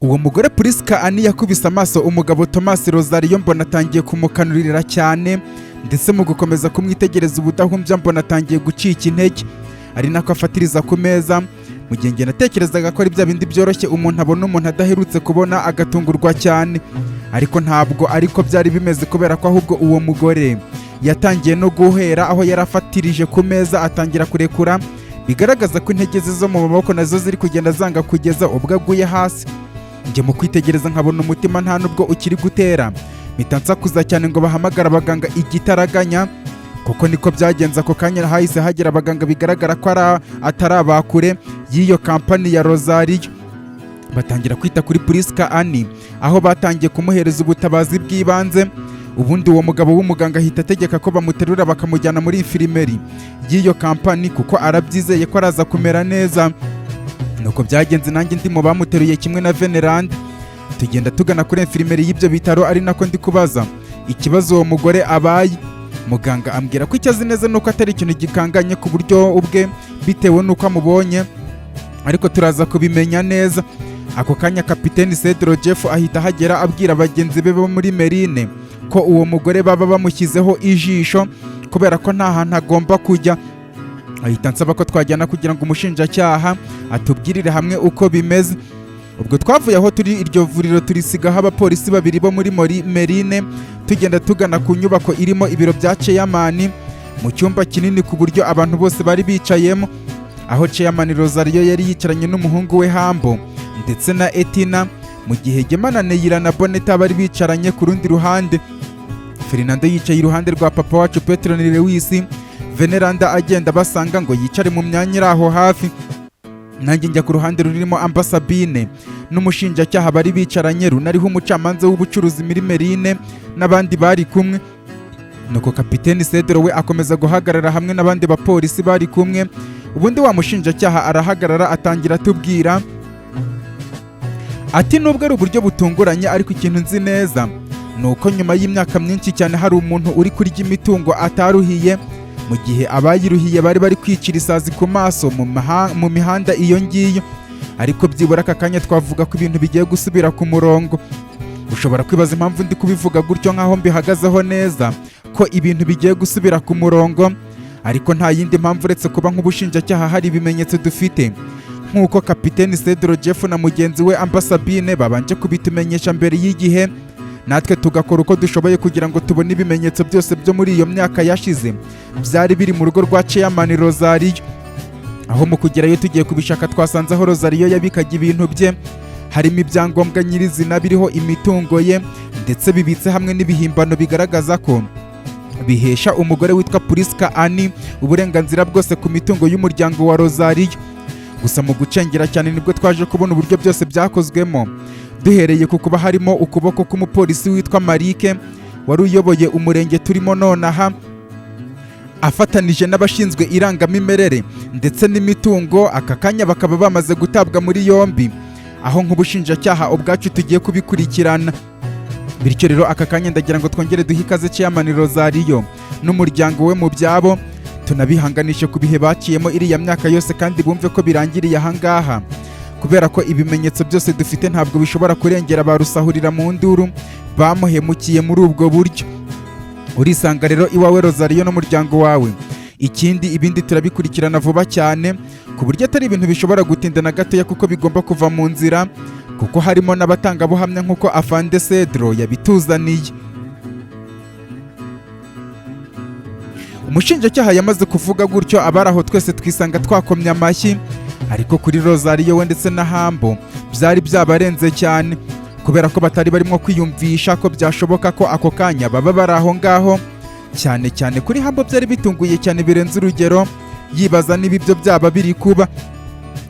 Uwo mugore Priska Annie yakubise amaso umugabo Thomas Rosario mbona atangiye kumukanurira cyane, ndetse mu gukomeza kumwitegereza ubudahumbya mbona atangiye gucika intege, ari nako afatiriza ku meza. Mu gihe njye natekerezaga ko ari bya bindi byoroshye umuntu abona umuntu adaherutse kubona agatungurwa cyane, ariko ntabwo ariko byari bimeze, kubera ko ahubwo uwo mugore yatangiye no guhera aho yarafatirije ku meza atangira kurekura, bigaragaza ko intege ze zo mu maboko nazo ziri kugenda zanga kugeza ubwo aguye hasi. Njye mu kwitegereza nkabona umutima nta nubwo ukiri gutera, mpita nsakuza cyane ngo bahamagara abaganga igitaraganya, kuko niko byagenze. Ako kanya hahise hagera abaganga bigaragara ko atari abakure y'iyo kampani ya Rosario, batangira kwita kuri Priska Annie, aho batangiye kumuhereza ubutabazi bw'ibanze. Ubundi uwo mugabo w'umuganga ahita ategeka ko bamuterura bakamujyana muri infirmeri y'iyo kampani, kuko arabyizeye ko araza kumera neza. Nuko byagenze, nanjye ndi mu bamuteruye kimwe na Veneranda, tugenda tugana kuri infirmeri y'ibyo bitaro, ari nako ndi kubaza ikibazo uwo mugore abaye. Muganga ambwira ko icyo azi neza nuko atari ikintu gikanganye ku buryo ubwe bitewe nuko amubonye, ariko turaza kubimenya neza. Ako kanya Kapiteni Cedro Jeff ahita ahagera abwira bagenzi be bo muri Merine ko uwo mugore baba bamushyizeho ijisho, kubera ko nta hantu agomba kujya. Ahita nsaba ko twajyana kugira ngo umushinjacyaha atubwirire hamwe uko bimeze. Ubwo twavuye aho turi iryo vuriro turisigaho abapolisi babiri bo muri Merine, tugenda tugana ku nyubako irimo ibiro bya Chairman, mu cyumba kinini ku buryo abantu bose bari bicayemo, aho Chairman Rosario yari yicaranye n'umuhungu we Hambo ndetse na Etina, mu gihe Gemana Neira na Boneta bari bicaranye ku rundi ruhande. Fernando yicaye iruhande rwa papa wacu Petro Lewis, Veneranda agenda basanga ngo yicare mu myanya iri aho hafi. Nanjye njya ku ruhande rurimo Ambasabine n'umushinjacyaha bari bicaranye, runariho umucamanza w'ubucuruzi muri Merine n'abandi bari kumwe. Nuko Kapiteni Cedro we akomeza guhagarara hamwe n'abandi bapolisi bari kumwe. Ubundi wa mushinjacyaha arahagarara atangira atubwira ati, nubwo ari uburyo butunguranye, ariko ikintu nzi neza nuko nyuma y'imyaka myinshi cyane hari umuntu uri kurya imitungo ataruhiye, mu gihe abayiruhiye bari kwicira isazi ku maso mu mihanda iyo ngiyo. Ariko byibura aka kanya twavuga ko ibintu bigiye gusubira ku murongo. Ushobora kwibaza impamvu ndi kubivuga gutyo nk'aho mbihagazeho neza ko ibintu bigiye gusubira ku murongo, ariko nta yindi mpamvu uretse kuba nk'ubushinjacyaha hari ibimenyetso dufite, nk'uko Kapiteni Cedro Jeff na mugenzi we Ambasabine babanje kubitumenyesha mbere y'igihe. Natwe tugakora uko dushoboye kugira ngo tubone ibimenyetso byose byo muri iyo myaka yashize byari biri mu rugo rwa Chairman Rosario. Aho mu kugerayo tugiye kubishaka twasanze aho Rosario yabikaga ibintu bye, harimo ibyangombwa nyirizina biriho imitungo ye, ndetse bibitse hamwe n'ibihimbano bigaragaza ko bihesha umugore witwa Priska Annie uburenganzira bwose ku mitungo y'umuryango wa Rosario. Gusa mu gucengera cyane nibwo twaje kubona uburyo byose byakozwemo, duhereye ku kuba harimo ukuboko k'umupolisi witwa Marike wari uyoboye umurenge turimo nonaha, afatanije n'abashinzwe irangamimerere ndetse n'imitungo. Aka kanya bakaba bamaze gutabwa muri yombi, aho nk'ubushinjacyaha ubwacu tugiye kubikurikirana. Bityo rero aka kanya ndagira ngo twongere duhe ikaze Chairman Rosario n'umuryango we mu byabo, tunabihanganishe ku bihe baciyemo iriya myaka yose, kandi bumve ko birangiriye ahangaha, kubera ko ibimenyetso byose dufite ntabwo bishobora kurengera barusahurira mu nduru bamuhemukiye muri ubwo buryo. Urisanga rero iwawe Rosario n'umuryango wawe. Ikindi ibindi turabikurikirana vuba cyane, ku buryo atari ibintu bishobora gutinda na gatoya, kuko bigomba kuva mu nzira, kuko harimo n'abatangabuhamya nk'uko Afande Cedro yabituzaniye. Umushinjacyaha yamaze kuvuga gutyo, abari aho twese twisanga twakomye amashyi, ariko kuri Rosario we ndetse na Hambo byari byabarenze cyane, kubera ko batari barimo kwiyumvisha ko byashoboka ko ako kanya baba bari aho ngaho. Cyane cyane kuri Hambo byari bitunguye cyane birenze urugero, yibaza niba ibyo byaba biri kuba.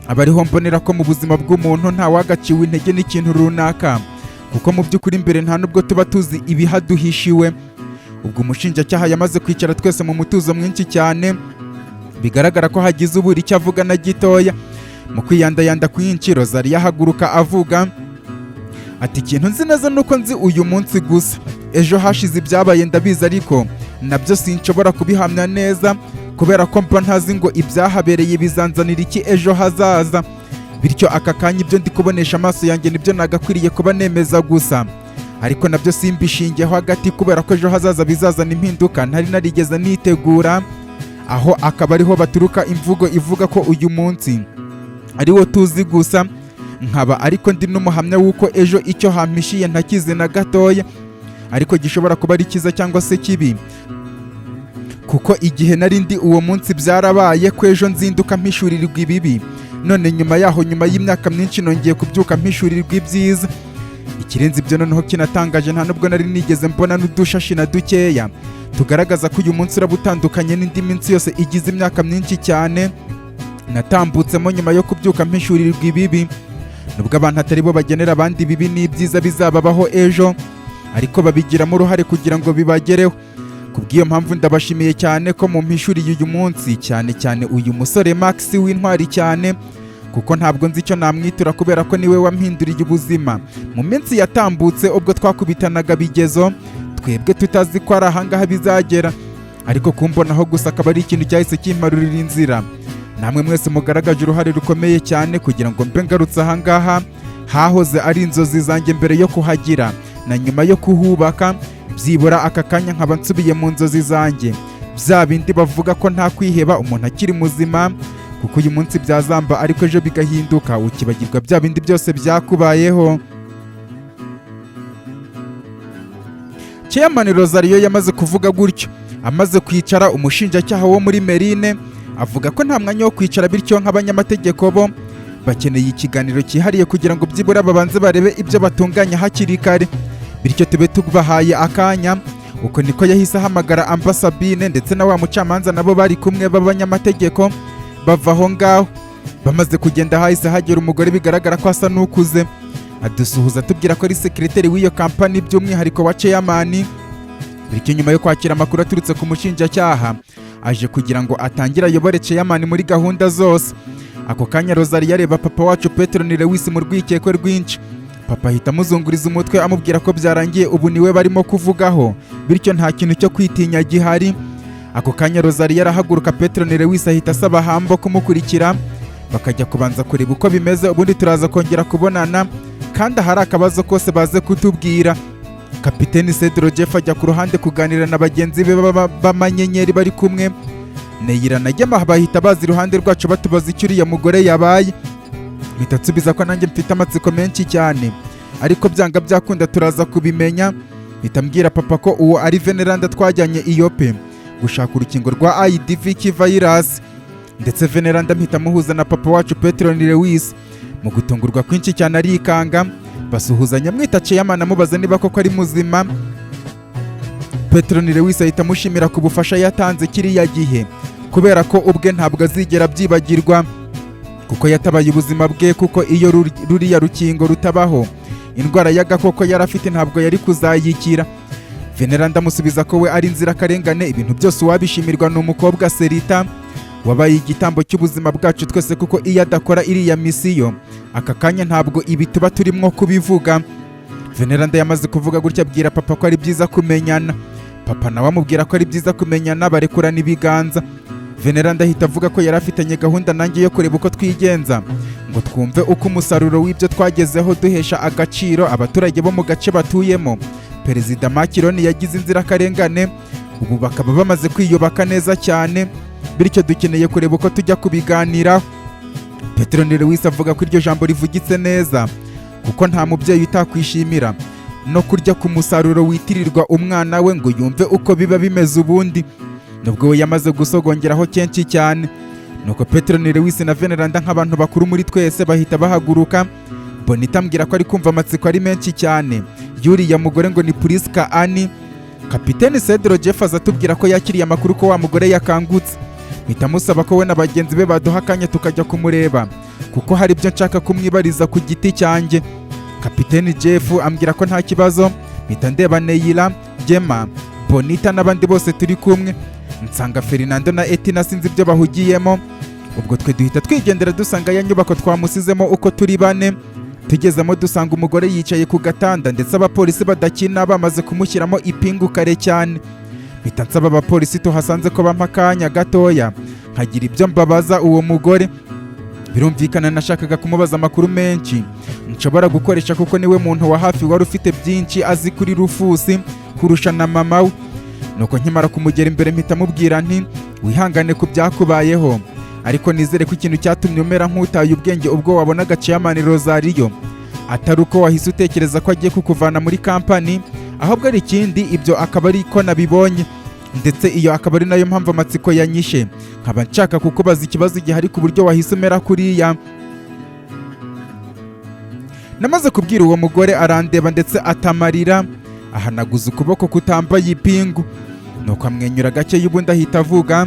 Abariho mbonera ko mu buzima bw'umuntu nta wagaciwe intege n'ikintu runaka, kuko mu by'ukuri mbere nta nubwo tuba tuzi ibihaduhishiwe. Ubwo umushinjacyaha yamaze kwicara twese mu mutuzo mwinshi cyane, bigaragara ko hagize ubura icyo avuga na gitoya. Mu kwiyandayanda kwinshi Rosario ahaguruka avuga ati, ikintu nzi neza nuko nzi uyu munsi gusa, ejo hashize ibyabaye ndabizi, ariko nabyo sinshobora kubihamya neza, kubera ko mba ntazi ngo ibyahabereye bizanzanira iki ejo hazaza. bityo aka kanya ibyo ndi kubonesha amaso yanjye nibyo nagakwiriye kuba nemeza gusa, ariko nabyo simbishingiyeho hagati kubera ko ejo hazaza bizazana impinduka ntari narigeze nitegura, aho akaba ariho baturuka imvugo ivuga ko uyu munsi ari wo tuzi gusa, nkaba ariko ndi n'umuhamya w'uko ejo icyo hampishiye ntakizi na gatoya, ariko gishobora kuba ari cyiza cyangwa se kibi, kuko igihe nari ndi uwo munsi byarabaye ko ejo nzinduka mpishurirwa ibibi, none nyuma yaho nyuma y'imyaka myinshi nongeye kubyuka mpishurirwa ibyiza. Ikirenze ibyo noneho kinatangaje, nta nubwo nari nigeze mbona n'udushashi na dukeya tugaragaza ko uyu munsi uraba utandukanye n'indi minsi yose igize imyaka myinshi cyane natambutsemo nyuma yo kubyuka mpishurirwa ibibi. Nubwo abantu atari bo bagenera abandi ibibi n'ibyiza bizababaho ejo, ariko babigiramo uruhare kugira ngo bibagereho. Kubw'iyo mpamvu ndabashimiye cyane ko mumpishuriye uyu munsi, cyane cyane uyu musore Max w'intwari cyane, kuko ntabwo nzi icyo namwitura kubera ko niwe wampinduriye ubuzima mu minsi yatambutse ubwo twakubitanaga bigezo, twebwe tutazi ko ari ahangaha bizagera, ariko kumbonaho gusa akaba ari ikintu cyahise kimparurira inzira. Namwe mwese mugaragaje uruhare rukomeye cyane kugira ngo mbe ngarutse ahangaha hahoze ari inzozi zanjye mbere yo kuhagira, na nyuma yo kuhubaka byibura aka kanya nkaba nsubiye mu nzozi zanjye, bya bindi bavuga ko nta kwiheba umuntu akiri muzima, kuko uyu munsi byazamba ariko ejo bigahinduka, ukibagirwa bya bindi byose byakubayeho. Chairman Rosario yamaze kuvuga gutyo, amaze kwicara, umushinjacyaha wo muri Merine avuga ko nta mwanya wo kwicara, bityo nk'abanyamategeko bo bakeneye ikiganiro cyihariye kugira ngo byibura babanze barebe ibyo batunganya hakiri kare, bityo tube tubahaye akanya. Uko niko yahise ahamagara Ambasabine ndetse na wa mucamanza nabo bari kumwe b'abanyamategeko bava aho ngaho. Bamaze kugenda hahise hagera umugore bigaragara ko asa n'ukuze, adusuhuza tubwira ko ari sekreteri w'iyo kampani by'umwihariko wa Chairman, bityo nyuma yo kwakira amakuru aturutse ku mushinjacyaha aje kugira ngo atangire ayobore Chairman muri gahunda zose. Ako kanya Rosario areba papa wacu Petronile Lewis mu rwikekwe rwinshi. Papa ahita amuzunguriza umutwe amubwira ko byarangiye, ubu niwe barimo kuvugaho, bityo nta kintu cyo kwitinya gihari. Ako kanya Rosario arahaguruka, Petronile Lewis ahita asaba Hambo kumukurikira bakajya kubanza kureba uko bimeze, ubundi turaza kongera kubonana, kandi ahari akabazo kose baze kutubwira. Kapiteni Cedro Jeff ajya ku ruhande kuganira na bagenzi be b'amanyenyeri bari kumwe. Neyira na Gema bahita baza iruhande rwacu batubaza icyo uriya mugore yabaye. Mpita nsubiza ko nanjye mfite amatsiko menshi cyane, ariko byanga byakunda turaza kubimenya. Mpita mbwira papa ko uwo ari Veneranda twajyanye Iyope gushaka urukingo rwa IDVK virus, ndetse Veneranda mpita muhuza na papa wacu Petronile Lewis. Mu gutungurwa kwinshi cyane arikanga, basuhuzanya mwita Chairman amubaza niba koko ari muzima. Petronile Lewis ahita amushimira ku bufasha yatanze kiriya gihe, kubera ko ubwe ntabwo azigera byibagirwa, kuko yatabaye ubuzima bwe, kuko iyo ruriya rukingo rutabaho indwara y'agakoko yari afite ntabwo yari kuzayikira. Veneranda amusubiza ko we ari inzirakarengane, ibintu byose uwabishimirwa ni umukobwa Serita wabaye igitambo cy'ubuzima bwacu twese, kuko iyo adakora iriya misiyo aka kanya ntabwo ibi tuba turimo kubivuga. Veneranda yamaze kuvuga gutya abwira papa ko ari byiza kumenyana. Papa nawe amubwira ko ari byiza kumenyana, barekurana ibiganza. Veneranda ahita avuga ko yari afitanye gahunda nanjye yo kureba uko twigenza, ngo twumve uko umusaruro w'ibyo twagezeho duhesha agaciro abaturage bo mu gace batuyemo. Perezida Macron yagize inzirakarengane, ubu bakaba bamaze kwiyubaka neza cyane, bityo dukeneye kureba uko tujya kubiganiraho. Petronile Lewis avuga ko iryo jambo rivugitse neza, kuko nta mubyeyi utakwishimira no kurya ku musaruro witirirwa umwana we ngo yumve uko biba bimeze ubundi. Nubwo we yamaze gusogongeraho kenshi cyane, nuko Petronile Lewis na Veneranda nk'abantu bakuru muri twese bahita bahaguruka. Bonita ambwira ko ari kumva amatsiko ari menshi cyane yuriya mugore ngo ni Priska Annie. Kapiteni Cedro Jeff azatubwira ko yakiriye amakuru ko wa mugore yakangutse. Mpita musaba ko we na bagenzi be baduha akanya tukajya kumureba, kuko hari ibyo nshaka kumwibariza ku giti cyanjye. Kapiteni Jeff ambwira ko nta kibazo. Mpita ndeba Neyira, Gema, Bonita n'abandi bose turi kumwe, nsanga Fernando na Etina sinzi ibyo bahugiyemo. Ubwo twe duhita twigendera dusanga ya nyubako twamusizemo uko turi bane. Tugezemo dusanga umugore yicaye ku gatanda, ndetse abapolisi badakina bamaze kumushyiramo ipingu kare cyane. Mpita nsaba abapolisi tuhasanze ko bampa akanya gatoya nkagira ibyo mbabaza uwo mugore. birumvikana nashakaga kumubaza amakuru menshi nshobora gukoresha kuko niwe muntu wa hafi wari ufite byinshi azi kuri Rufusi kurusha na mama we. Nuko nkimara kumugera imbere mpita mubwira nti wihangane ku byakubayeho, ariko nizere ko ikintu cyatumye umera nk'utaye ubwenge ubwo wabonaga Chairman Rosario atari uko wahise utekereza ko agiye kukuvana muri kampani, ahubwo ari ikindi, ibyo akaba ari ko nabibonye, ndetse iyo akaba ari nayo mpamvu amatsiko yanyishe nkaba nshaka kukubaza ikibazo gihari ku buryo wahise umera kuriya. Namaze kubwira uwo mugore arandeba ndetse atamarira, ahanaguza ukuboko kutambaye ipingu, nuko amwenyura gake y'ubundi ahita avuga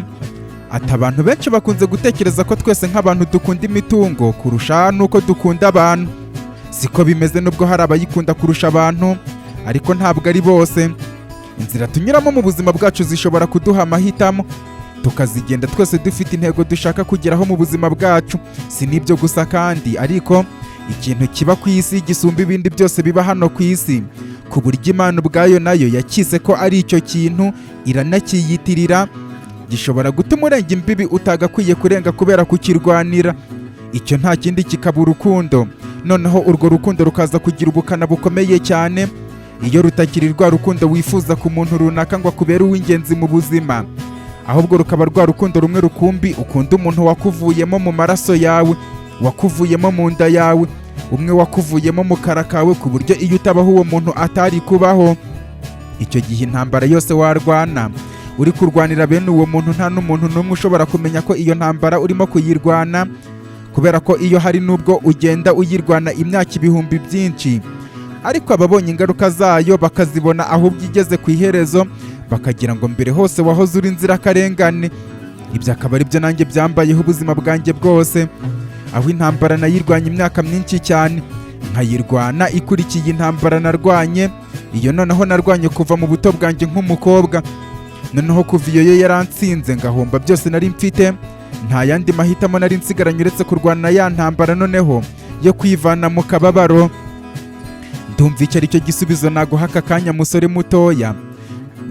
ati abantu benshi bakunze gutekereza ko twese nk'abantu dukunda imitungo kurusha nuko dukunda abantu. Siko bimeze, nubwo hari abayikunda kurusha abantu, ariko ntabwo ari bose. Inzira tunyuramo mu buzima bwacu zishobora kuduha amahitamo, tukazigenda twese dufite intego dushaka kugeraho mu buzima bwacu. Si n'ibyo gusa kandi, ariko ikintu kiba ku isi gisumba ibindi byose biba hano ku isi, ku buryo Imana ubwayo nayo yakise ko ari icyo kintu iranakiyitirira, gishobora gutuma urenga imbibi utagakwiye kurenga kubera kukirwanira. Icyo nta kindi kikaba urukundo, noneho urwo rukundo rukaza kugira ubukana bukomeye cyane iyo rutakiri rwa rukundo wifuza ku muntu runaka ngo akubere uw'ingenzi mu buzima, ahubwo rukaba rwa rukundo rumwe rukumbi ukunda umuntu wakuvuyemo mu maraso yawe, wakuvuyemo mu nda yawe, umwe wakuvuyemo mu kara kawe, ku buryo iyo utabaho uwo muntu atari kubaho. Icyo gihe intambara yose warwana uri kurwanira bene uwo muntu, nta n'umuntu n'umwe ushobora kumenya ko iyo ntambara urimo kuyirwana, kubera ko iyo hari n'ubwo ugenda uyirwana imyaka ibihumbi byinshi, ariko ababonye ingaruka zayo bakazibona ahubwo igeze ku iherezo, bakagira ngo mbere hose wahoze uri inzirakarengane. Ibyo akaba ari byo nanjye byambayeho ubuzima bwanjye bwose, aho intambara nayirwanya imyaka myinshi cyane, nkayirwana ikurikiye intambara narwanye, iyo noneho narwanye kuva mu buto bwanjye nk'umukobwa, noneho kuva iyo yo yaransinze ngahomba byose nari mfite, nta yandi mahitamo nari nsigaranye uretse kurwana ya ntambara noneho yo kwivana mu kababaro. Ndumva icyo ari cyo gisubizo naguha aka kanya musore mutoya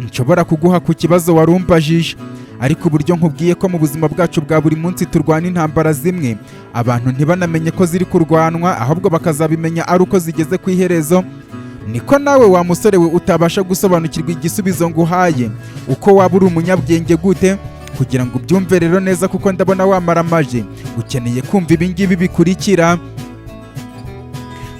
nshobora kuguha ku kibazo warumbajije, ariko uburyo nkubwiye ko mu buzima bwacu bwa buri munsi turwana intambara zimwe, abantu ntibanamenye ko ziri kurwanwa, ahubwo bakazabimenya ari uko zigeze ku iherezo, niko nawe wa musore we utabasha gusobanukirwa igisubizo nguhaye uko waba uri umunyabwenge gute kugira ngo ubyumve rero neza, kuko ndabona wamaramaje ukeneye kumva ibingibi bikurikira.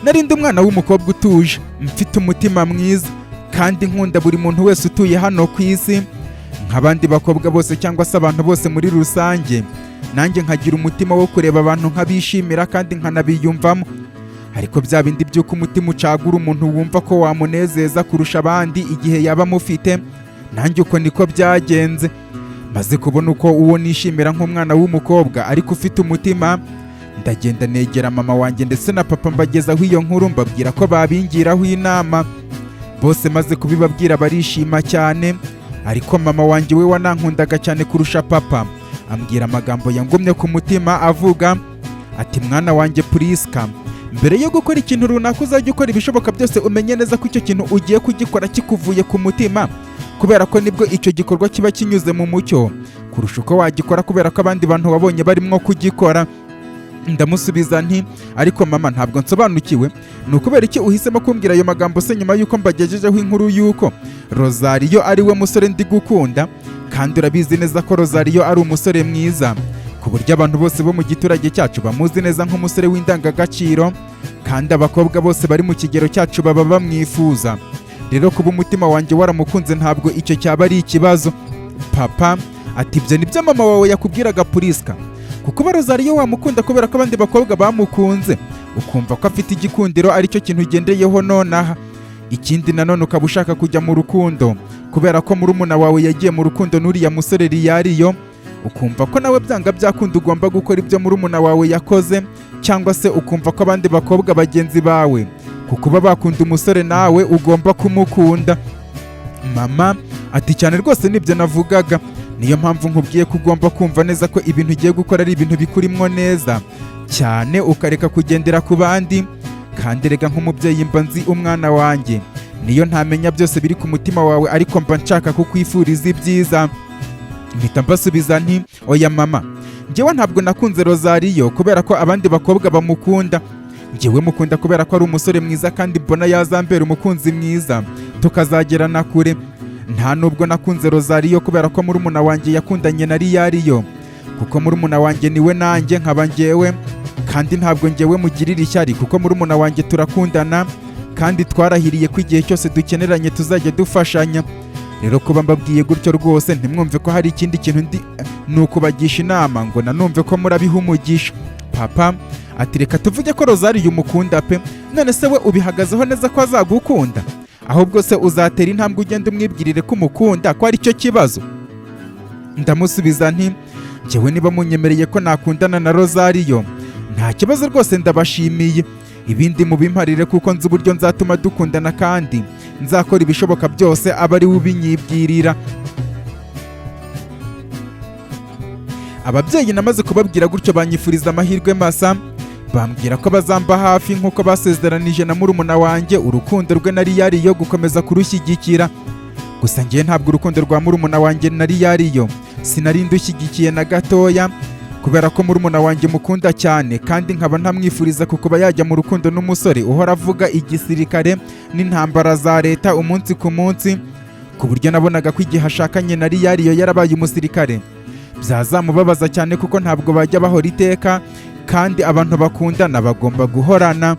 Narindi umwana w'umukobwa utuje, mfite umutima mwiza kandi nkunda buri muntu wese utuye hano ku isi, nk'abandi bakobwa bose cyangwa se abantu bose muri rusange, nanjye nkagira umutima wo kureba abantu nk'abishimira kandi nkanabiyumvamo, ariko bya bindi by'uko umutima ucagura umuntu wumva ko wamunezeza kurusha abandi igihe yaba amufite, nanjye uko niko byagenze. Maze kubona uko uwo nishimira nk'umwana w'umukobwa ariko ufite umutima, ndagenda negera mama wanjye ndetse na papa mbagezaho iyo nkuru, mbabwira ko babingiraho inama. Bose maze kubibabwira barishima cyane, ariko mama wanjye we wanankundaga cyane kurusha papa ambwira amagambo yangumye ku mutima avuga ati mwana wanjye Priska, mbere yo gukora ikintu runaka uzajya ukora ibishoboka byose umenye neza ko icyo kintu ugiye kugikora kikuvuye ku mutima, kubera ko nibwo icyo gikorwa kiba kinyuze mu mucyo kurusha uko wagikora kubera ko abandi bantu wabonye barimo kugikora. Ndamusubiza nti ariko mama ntabwo nsobanukiwe, ni ukubera iki uhisemo kumbwira ayo magambo se nyuma y'uko mbagejejeho inkuru y'uko Rosario ari we musore ndi gukunda, kandi urabizi neza ko Rosario ari umusore mwiza ku buryo abantu bose bo mu giturage cyacu bamuzi neza nk'umusore w'indangagaciro, kandi abakobwa bose bari mu kigero cyacu baba bamwifuza. Rero kuba umutima wanjye waramukunze ntabwo icyo cyaba ari ikibazo. Papa ati ibyo nibyo mama wawe yakubwiraga Priska, kuko Rosario wamukunda kubera ko abandi bakobwa bamukunze, ukumva ko afite igikundiro aricyo kintu ugendeyeho nonaha. Ikindi nanone ukaba ushaka kujya mu rukundo kubera ko murumuna wawe yagiye mu rukundo n'uriya musore Riyariyo, ukumva ko nawe byanga byakunda ugomba gukora ibyo murumuna wawe yakoze, cyangwa se ukumva ko abandi bakobwa bagenzi bawe kuko baba bakunda umusore nawe ugomba kumukunda. Mama ati cyane rwose nibyo navugaga, niyo mpamvu nkubwiye ko ugomba kumva neza ko ibintu ugiye gukora ari ibintu bikurimwo neza cyane, ukareka kugendera ku bandi. Kandi rega nk'umubyeyi mba nzi umwana wanjye, niyo ntamenya byose biri ku mutima wawe, ariko mba nshaka kukwifuriza ibyiza. mpita mbasubiza nti oya mama, njyewe ntabwo nakunze Rosario kubera ko abandi bakobwa bamukunda, njyewe mukunda kubera ko ari umusore mwiza kandi mbona yazambera umukunzi mwiza tukazagerana kure. Nta nubwo nakunze Rosario kubera ko murumuna wanjye yakundanye na Riyario, kuko murumuna wanjye niwe nanjye nkaba njyewe, kandi ntabwo njyewe mugirira ishyari kuko murumuna wanjye turakundana kandi twarahiriye ko igihe cyose dukeneranye tuzajya dufashanya. Rero kuba mbabwiye gutyo rwose ntimwumve ko hari ikindi kintu ni ukubagisha inama ngo nanumve ko murabiha umugisha. Papa ati reka tuvuge ko Rosario umukunda pe, none se we ubihagazeho neza ko azagukunda? Ahubwo se uzatera intambwe ugenda umwibwirire ko umukunda, ko ari cyo kibazo? Ndamusubiza nti njyewe niba munyemereye ko nakundana na Rosario nta kibazo rwose, ndabashimiye, ibindi mubimparire kuko nzi uburyo nzatuma dukundana kandi nzakora ibishoboka byose aba ari we ubinyibwirira. Ababyeyi namaze kubabwira gutyo banyifuriza amahirwe masa, bambwira ko bazamba hafi nk'uko basezeranije na murumuna wanjye urukundo rwe na Riyario gukomeza kurushyigikira. Gusa njyewe ntabwo urukundo rwa murumuna wanjye na Riyario sinari ndushyigikiye na gatoya, kubera ko murumuna wanjye mukunda cyane kandi nkaba ntamwifuriza kukuba yajya mu rukundo n'umusore uhora avuga igisirikare n'intambara za leta umunsi ku munsi, ku buryo nabonaga ko igihe ashakanye na Riyario yarabaye umusirikare byazamubabaza cyane, kuko ntabwo bajya bahora iteka kandi abantu bakundana bagomba guhorana.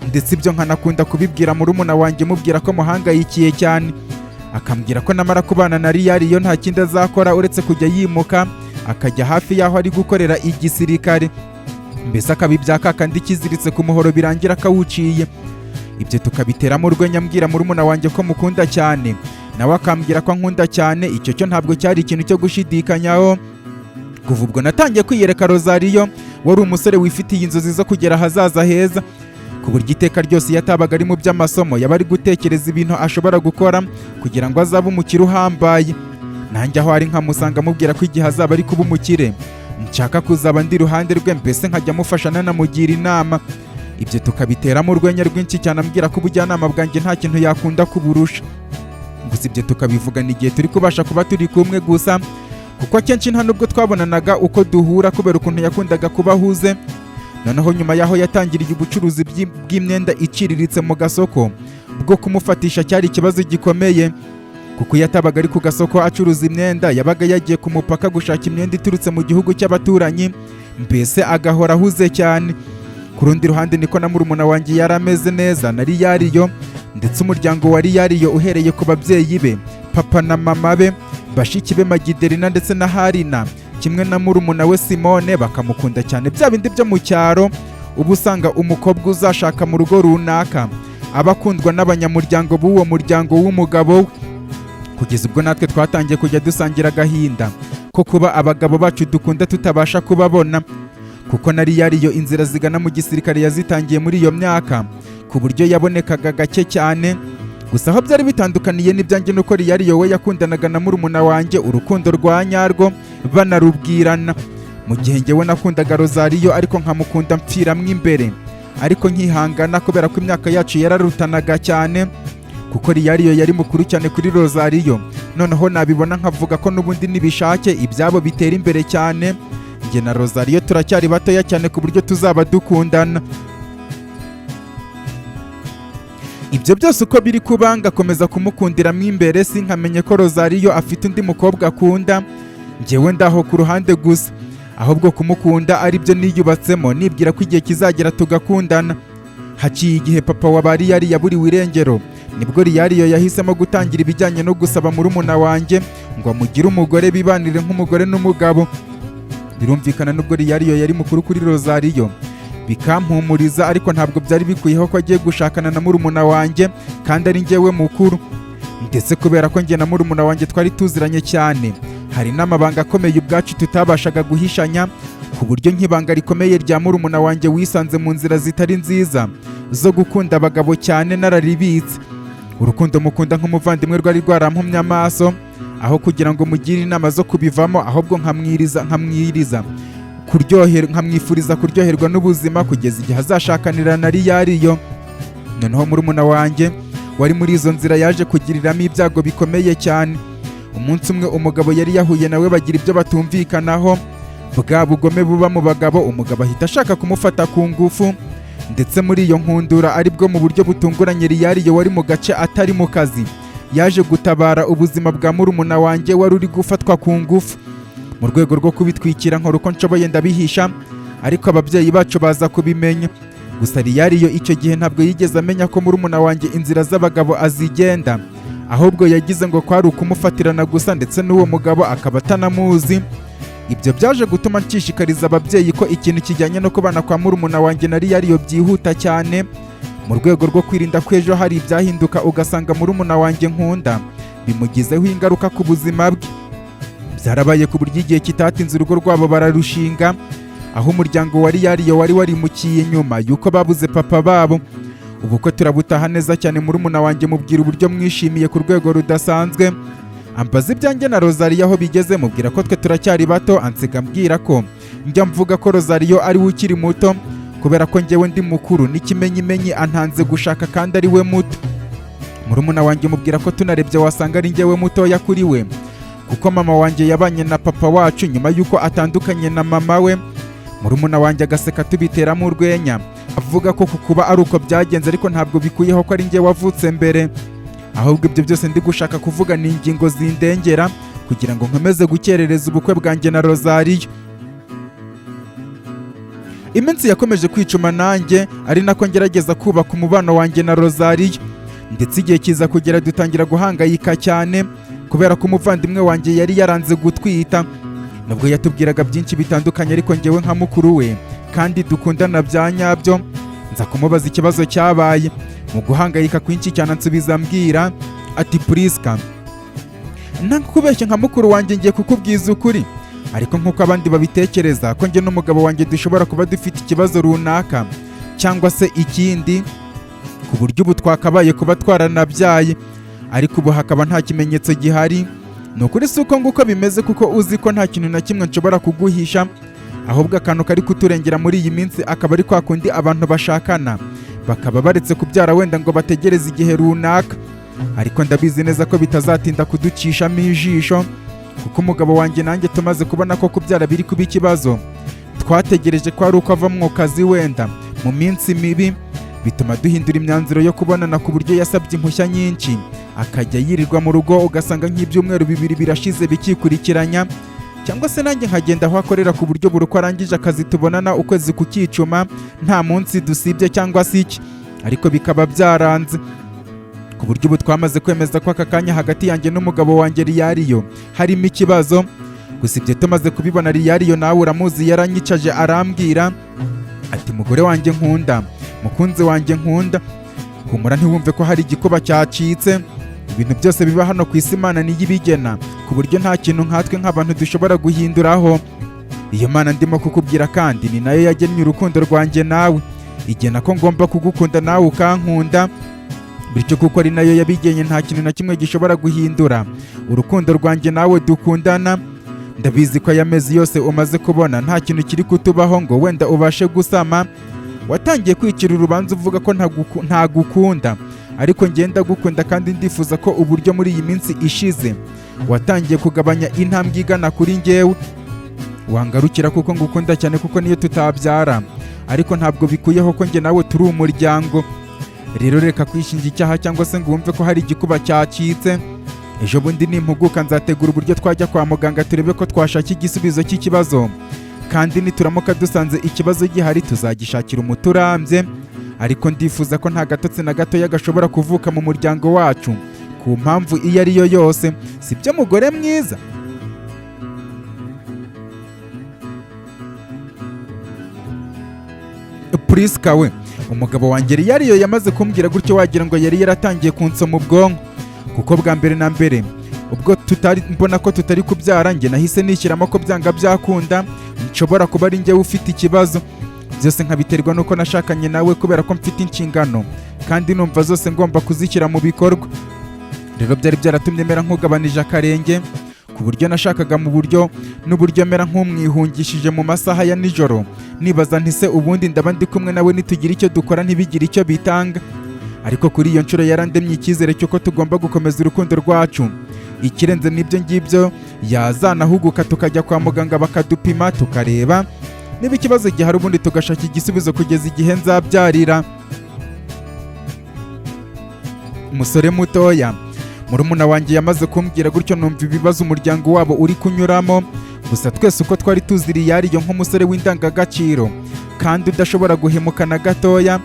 Ndetse ibyo nkanakunda kubibwira murumuna wanjye mubwira ko muhangayikiye cyane, akambwira ko namara kubana na Riyario nta kindi azakora uretse kujya yimuka akajya hafi y'aho ari gukorera igisirikare, mbese akabibya kakandi kiziritse ku muhoro birangira akawuciye. Ibyo tukabiteramo urwenya mbwira murumuna wanjye ko mukunda cyane, nawe akambwira ko ankunda cyane. Icyo cyo ntabwo cyari ikintu cyo gushidikanyaho. Kuva ubwo natangiye kwiyereka Rosario wari umusore wifitiye inzozi zo kugera ahazaza heza, ku buryo iteka ryose yatabaga ari mu by'amasomo yaba ari gutekereza ibintu ashobora gukora kugira ngo azabe umukire uhambaye. Nanjye aho ari nkamusanga mubwira ko igihe azaba ari kuba umukire nshaka kuzaba ndi iruhande rwe, mbese nkajya mufasha nanamugira inama. Ibyo tukabiteramo urwenya rwinshi cyane ambwira ko ubujyanama bwanjye nta kintu yakunda kuburusha. Gusa ibyo tukabivugana igihe turi kubasha kuba turi kumwe gusa, kuko akenshi nta nubwo twabonanaga uko duhura kubera ukuntu yakundaga kuba ahuze. Noneho nyuma y'aho yatangiriye ubucuruzi bw'imyenda iciriritse mu gasoko, bwo kumufatisha cyari ikibazo gikomeye, kuko yatabaga ari ku gasoko acuruza imyenda yabaga yagiye ku mupaka gushaka imyenda iturutse mu gihugu cy'abaturanyi, mbese agahora ahuze cyane. Ku rundi ruhande niko na murumuna wanjye yari ameze neza na Riyario, ndetse umuryango wa Riyario uhereye ku babyeyi be, papa na mama be, bashiki be Magiderina ndetse na Harina, kimwe na murumuna we Simone bakamukunda cyane. Bya bindi byo mu cyaro uba usanga umukobwa uzashaka mu rugo runaka aba akundwa n'abanyamuryango b'uwo muryango w'umugabo we, kugeza ubwo natwe twatangiye kujya dusangira agahinda ko kuba abagabo bacu dukunda tutabasha kubabona, kuko na Riyario inzira zigana mu gisirikare yazitangiye muri iyo myaka ku buryo yabonekaga gake cyane. Gusa aho byari bitandukaniye n'ibyanjye nuko Riyario we yakundanaga na murumuna wanjye urukundo rwa nyarwo banarubwirana, mu gihe njyewe nakundaga Rosario ariko nkamukunda mpfiramwo imbere, ariko nkihangana kubera ko imyaka yacu yararutanaga cyane, kuko Riyario yari mukuru cyane kuri Rosario. Noneho nabibona nkavuga ko n'ubundi nibishake ibyabo bitera imbere cyane, njye na Rosario turacyari batoya cyane ku buryo tuzaba dukundana. Ibyo byose uko biri kuba ngakomeza kumukundiramo imbere, sinkamenye ko Rosario afite undi mukobwa akunda, njyewe ndaho ku ruhande gusa, ahubwo kumukunda ari byo niyubatsemo nibwira ko igihe kizagera tugakundana. Haciye igihe papa wa Riyario yaburiwe irengero, nibwo Riyario yahisemo gutangira ibijyanye no gusaba murumuna wanjye ngo amugire umugore bibanire nk'umugore n'umugabo. Birumvikana nubwo Riyario yari mukuru kuri Rosario bikampumuriza, ariko ntabwo byari bikwiyeho ko agiye gushakana na murumuna wanjye kandi ari njyewe mukuru. Ndetse kubera ko njye na murumuna wanjye twari tuziranye cyane, hari n'amabanga akomeye ubwacu tutabashaga guhishanya, ku buryo nk'ibanga rikomeye rya murumuna wanjye wisanze mu nzira zitari nziza zo gukunda abagabo cyane nararibitse. Urukundo mukunda nk'umuvandimwe rwari rwarampumye amaso, aho kugira ngo mugire inama zo kubivamo ahubwo nkamwifuriza kuryoherwa n'ubuzima kugeza igihe azashakanira na Riyario. Noneho murumuna wanjye wari muri izo nzira yaje kugiriramo ibyago bikomeye cyane, umunsi umwe umugabo yari yahuye nawe bagira ibyo batumvikanaho, bwa bugome buba mu bagabo, umugabo ahita ashaka kumufata ku ngufu, ndetse muri iyo nkundura aribwo mu buryo butunguranye Liyariyo wari mu gace atari mu kazi yaje gutabara ubuzima bwa murumuna wanjye wari uri gufatwa ku ngufu. Mu rwego rwo kubitwikira nkora uko nshoboye ndabihisha, ariko ababyeyi bacu baza kubimenya. Gusa Liyariyo icyo gihe ntabwo yigeze amenya ko murumuna wanjye inzira z'abagabo azigenda, ahubwo yagize ngo kwari ukumufatirana gusa, ndetse n'uwo mugabo akaba atanamuzi. Ibyo byaje gutuma nshishikariza ababyeyi ko ikintu kijyanye no kubana kwa murumuna wanjye na Liyariyo byihuta cyane, mu rwego rwo kwirinda ko ejo hari ibyahinduka ugasanga murumuna wanjye nkunda bimugizeho ingaruka ku buzima bwe. Byarabaye ku buryo igihe kitatinze urugo rwabo bararushinga, aho umuryango wa Liyariyo wari warimukiye nyuma y'uko babuze papa babo. Ubukwe turabutaha neza cyane, murumuna wanjye mubwira uburyo mwishimiye ku rwego rudasanzwe, ambaza ibyanjye na Rozariyo aho bigeze, mubwira ko twe turacyari bato, ansiga ambwira ko njya mvuga ko Rozariyo ari we ukiri muto kubera ko njyewe ndi mukuru, n'ikimenyimenyi antanze gushaka kandi ari we muto. Murumuna wanjye mubwira ko tunarebye wasanga ari njyewe mutoya kuri we, kuko mama wanjye yabanye na papa wacu nyuma y'uko atandukanye na mama we. Murumuna wanjye agaseka tubiteramo urwenya, avuga ko kuba ari uko byagenze, ariko ntabwo bikuyeho ko ari njye wavutse mbere. Ahubwo ibyo byose ndi gushaka kuvuga ni ingingo zindengera kugira ngo nkomeze gukerereza ubukwe bwanjye na Rozariyo. Iminsi yakomeje kwicuma nanjye, ari nako ngerageza kubaka umubano wanjye na Rozariyo, ndetse igihe kiza kugera dutangira guhangayika cyane kubera ko umuvandimwe wanjye yari yaranze gutwita. Nubwo yatubwiraga byinshi bitandukanye, ariko njyewe nka mukuru we kandi dukundana bya nyabyo, nza kumubaza ikibazo cyabaye. Mu guhangayika kwinshi cyane ansubiza ambwira ati Priska, ntakubeshye nka mukuru wanjye ngiye kukubwiza ukuri, ariko nk'uko abandi babitekereza ko njye n'umugabo wanjye dushobora kuba dufite ikibazo runaka cyangwa se ikindi, ku buryo ubu twakabaye kuba twaranabyaye, ariko ubu hakaba nta kimenyetso gihari. Ni ukuri si uko nguko bimeze, kuko uzi ko nta kintu na kimwe nshobora kuguhisha, ahubwo akantu kari kuturengera muri iyi minsi akaba ari kwa kundi abantu bashakana bakaba baretse kubyara wenda ngo bategereze igihe runaka, ariko ndabizi neza ko bitazatinda kuducishamo ijisho, kuko umugabo wanjye nanjye tumaze kubona ko kubyara biri kuba ikibazo. Twategereje ko ari uko ava mu kazi wenda mu minsi mibi, bituma duhindura imyanzuro yo kubonana, ku buryo yasabye impushya nyinshi akajya yirirwa mu rugo, ugasanga nk'ibyumweru 2 birashize bikikurikiranya, cyangwa se nanjye nkagenda aho akorera, ku buryo buri uko arangije akazi tubonana ukwezi kukicuma nta munsi dusibye cyangwa se iki, ariko bikaba byaranze, ku buryo ubu twamaze kwemeza ko aka kanya hagati yanjye n'umugabo wanjye Liyariyo harimo ikibazo. Gusa ibyo tumaze kubibona, Liyariyo nawe uramuzi, yaranyicaje arambwira ati mugore wanjye nkunda, mukunzi wanjye nkunda, humura ntiwumve ko hari igikuba cyacitse, ibintu byose biba hano ku isi Imana niyo ibigena, ku buryo nta kintu nkatwe nk'abantu dushobora guhinduraho. Iyo Mana ndimo kukubwira kandi ni nayo yagennye urukundo rwanjye nawe, igena ko ngomba kugukunda nawe ukankunda, bityo kuko ari nayo yabigenye nta kintu na kimwe gishobora guhindura urukundo rwanjye nawe dukundana. Ndabizi ko aya mezi yose umaze kubona nta kintu kiri kutubaho ngo wenda ubashe gusama, watangiye kwicira urubanza uvuga ko ntagukunda, ariko ngenda gukunda kandi ndifuza ko uburyo muri iyi minsi ishize watangiye kugabanya intambwe igana kuri njyewe. Wangarukira kuko ngukunda cyane, kuko niyo tutabyara, ariko ntabwo bikuyeho ko njye nawe turi umuryango. Rero reka kwishinja icyaha cyangwa se ngo wumve ko hari igikuba cyacitse. Ejo bundi nimpuguka nzategura uburyo twajya kwa muganga turebe ko twashaka igisubizo cy'ikibazo, kandi nituramuka dusanze ikibazo gihari tuzagishakira umuti urambye, ariko ndifuza ko nta gatotsi na gatoya gashobora kuvuka mu muryango wacu ku mpamvu iyo ari yo yose. Sibyo mugore mwiza? Priska we, umugabo wanjye Liyariyo yamaze kumbwira gutyo wagira ngo yari yaratangiye kunsoma ubwonko, kuko bwa mbere na mbere ubwo mbona ko tutari kubyara, njye nahise nishyiramo ko byanga byakunda nshobora kuba ari njyewe ufite ikibazo, byose nkabiterwa nuko nashakanye nawe kubera ko mfite inshingano kandi numva zose ngomba kuzishyira mu bikorwa. Rero byari byaratumye mera nk'ugabanije akarenge, ku buryo nashakaga mu buryo n'uburyo mera nk'umwihungishije mu masaha ya nijoro, nibaza ntise ubundi ndaba ndi kumwe nawe nitugira icyo dukora ntibigire icyo bitanga. Ariko kuri iyo nshuro yarandemye icyizere cy'uko tugomba gukomeza urukundo rwacu, ikirenze n'ibyo ngibyo yazanahuguka tukajya kwa muganga bakadupima tukareba niba ikibazo gihari ubundi tugashaka igisubizo kugeza igihe nzabyarira. Umusore mutoya murumuna wanjye yamaze kumbwira gutyo numva ibibazo umuryango wabo uri kunyuramo, gusa twese uko twari tuziriye Iyariyo nk'umusore w'indangagaciro kandi udashobora guhemuka na gatoya,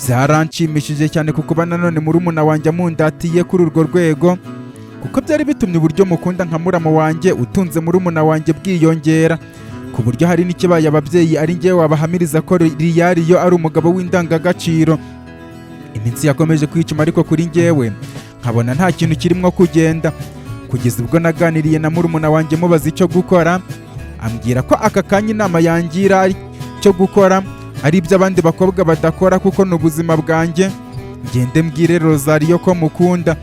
byaranshimishije cyane kuko nanone murumuna wanjye amundatiye kuri urwo rwego, kuko byari bitumye uburyo mukunda nka muramu wanjye utunze murumuna wanjye bwiyongera, ku buryo hari n'ikibaye ababyeyi ari njyewe wabahamiriza ko Iyariyo ari umugabo w'indangagaciro. Iminsi yakomeje kwicuma ariko kuri njyewe nkabona nta kintu kirimo kugenda, kugeza ubwo naganiriye na murumuna wanjye mubaza icyo gukora, ambwira ko aka kanya inama yangira cyo gukora ari ibyo abandi bakobwa badakora kuko ni ubuzima bwanjye, ngende mbwire Rozariyo ko mukunda.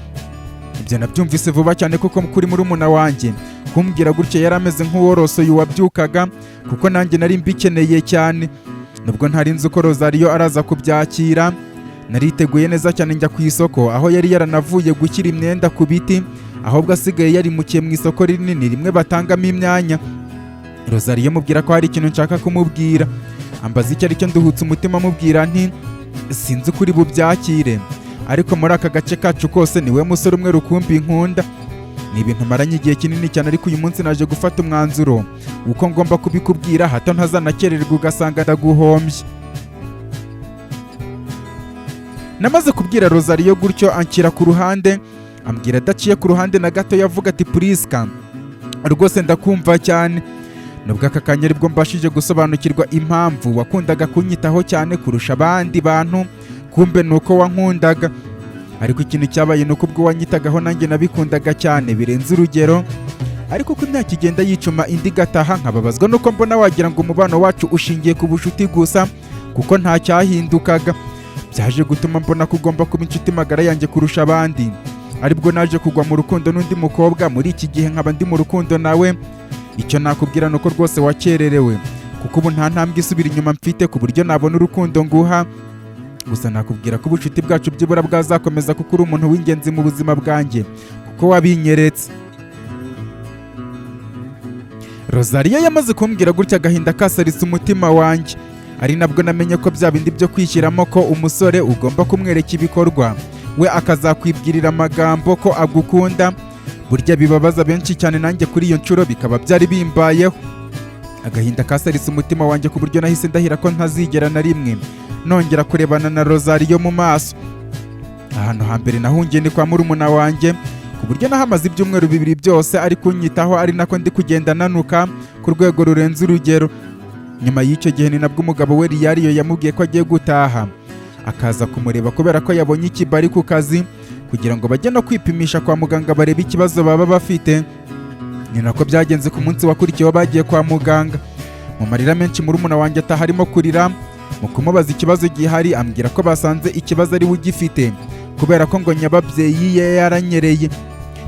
Ibyo nabyumvise vuba cyane kuko kuri murumuna wanjye kumbwira gutyo yari ameze nk'uworosoye uwabyukaga, kuko nanjye nari mbikeneye cyane. Nubwo ntari nzi ko Rozariyo araza kubyakira, nariteguye neza cyane njya ku isoko aho yari yaranavuye gushyira imyenda ku biti, ahubwo asigaye yarimukiye mu isoko rinini rimwe batangamo imyanya. Rozariyo mubwira ko hari ikintu nshaka kumubwira, ambaza icyo ari cyo nduhutse umutima mubwira nti sinzi kuri bubyakire, ariko muri aka gace kacu kose niwe musore umwe rukumbi nkunda. Ni ibintu maranye igihe kinini cyane, ariko uyu munsi naje gufata umwanzuro uko ngomba kubikubwira hato ntazanakererwa ugasanga ndaguhombye. Namaze kubwira Rozariyo gutyo anshyira ku ruhande, ambwira adaciye ku ruhande na gato, yavuga ati Priska rwose ndakumva cyane, nubwo aka kanya aribwo mbashije gusobanukirwa impamvu wakundaga kunyitaho cyane kurusha abandi bantu, kumbe nuko wankundaga, ariko ikintu cyabaye nuko ubwo wanyitagaho nanjye nabikundaga cyane birenze urugero, ariko uko imyaka igenda yicuma indi gataha nkababazwa nuko mbona wagira ngo umubano wacu ushingiye ku bucuti gusa, kuko nta cyahindukaga. Byaje gutuma mbona ko ugomba kuba inshuti magara yanjye kurusha abandi, aribwo naje kugwa mu rukundo n'undi mukobwa. Muri iki gihe nkaba ndi mu rukundo nawe. Icyo nakubwira nuko rwose wakererewe, kuko ubu nta ntambwe isubira inyuma mfite ku buryo nabona urukundo nguha. Gusa nakubwira ko ubucuti bwacu byibura bwazakomeza kuko uri umuntu w'ingenzi mu buzima bwanjye, kuko wabinyeretse. Rozariyo yamaze kumbwira gutya agahinda kasaritse umutima wanjye, ari nabwo namenye ko bya bindi byo kwishyiramo ko umusore ugomba kumwereka ibikorwa, we akazakwibwirira amagambo ko agukunda, burya bibabaza benshi cyane. Nanjye kuri iyo nshuro bikaba byari bimbayeho. Agahinda kasaritse umutima wanjye ku buryo nahise ndahira ko ntazigera na rimwe nongera kurebana na Rozariyo mu maso. Ahantu hambere nahungiye ni kwa murumuna wanjye, ku buryo nahamaze ibyumweru 2 byose ari kunyitaho, ari nako ndi kugenda nanuka ku rwego rurenze urugero. Nyuma y'icyo gihe ni nabwo umugabo we Iyariyo yamubwiye ko agiye gutaha, akaza kumureba kubera ko yabonye ikibari ku kazi, kugira ngo bajye no kwipimisha kwa muganga barebe ikibazo baba bafite. Ni nako byagenze ku munsi wakurikiyeho bagiye kwa muganga. Mu marira menshi murumuna wanjye ataha arimo kurira, mu kumubaza ikibazo gihari ambwira ko basanze ikibazo ari we ugifite, kubera ko ngo nyababyeyi ye yaranyereye.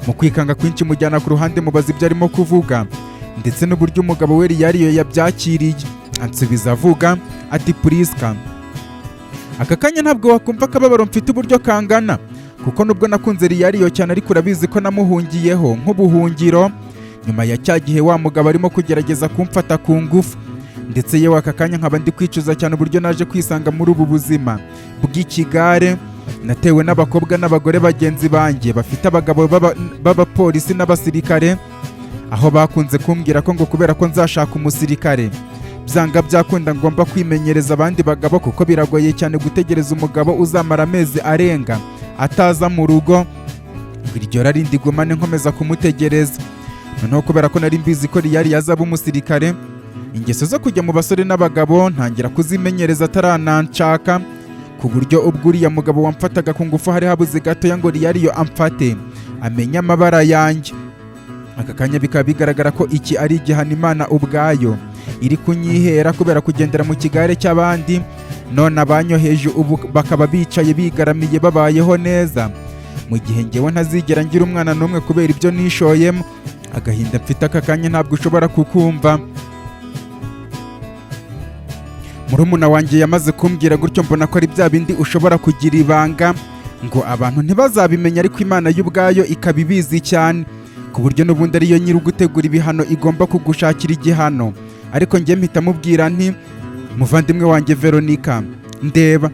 Mu kwikanga kwinshi mujyana ku ruhande mubaza ibyo arimo kuvuga, ndetse n'uburyo umugabo we Iyariyo yabyakiriye. Ansubiza avuga ati Priska, aka kanya ntabwo wakumva akababaro mfite uburyo kangana, kuko nubwo nakunze Iyariyo cyane ariko urabizi ko namuhungiyeho nk'ubuhungiro, nyuma ya cya gihe wa mugabo arimo kugerageza kumfata ku ngufu. Ndetse yewe aka kanya nkaba ndi kwicuza cyane uburyo naje kwisanga muri ubu buzima bw'ikigare, natewe n'abakobwa n'abagore bagenzi banjye bafite abagabo b'abapolisi n'abasirikare, aho bakunze kumbwira ko ngo kubera ko nzashaka umusirikare byanga byakunda ngomba kwimenyereza abandi bagabo, kuko biragoye cyane gutegereza umugabo uzamara amezi arenga ataza mu rugo. Iryo rari ndigumane nkomeza kumutegereza. Noneho kubera ko nari mbizi ko Iyariyo azaba umusirikare, ingeso zo kujya mu basore n'abagabo ntangira kuzimenyereza atarananshaka, ku buryo ubwo uriya mugabo wamfataga ku ngufu hari habuze gatoya ngo Iyariyo amfate amenye amabara yanjye. Aka kanya bikaba bigaragara ko iki ari igihano Imana ubwayo iri kunyihera kubera kugendera mu kigare cy'abandi, none abanyoheje ubu bakaba bicaye bigaramiye babayeho neza, mu gihe njyewe ntazigera ngira umwana n'umwe kubera ibyo nishoyemo. Agahinda mfite aka kanya ntabwo ushobora kukumva. Murumuna wanjye yamaze kumbwira gutyo mbona ko ari bya bindi ushobora kugira ibanga ngo abantu ntibazabimenya, ariko Imana y'ubwayo ikabibizi cyane. ku buryo n'ubundi ariyo nyiri gutegura ibihano igomba kugushakira igihano. Ariko njye mpita mubwira nti muvandimwe wanjye Veronica, ndeba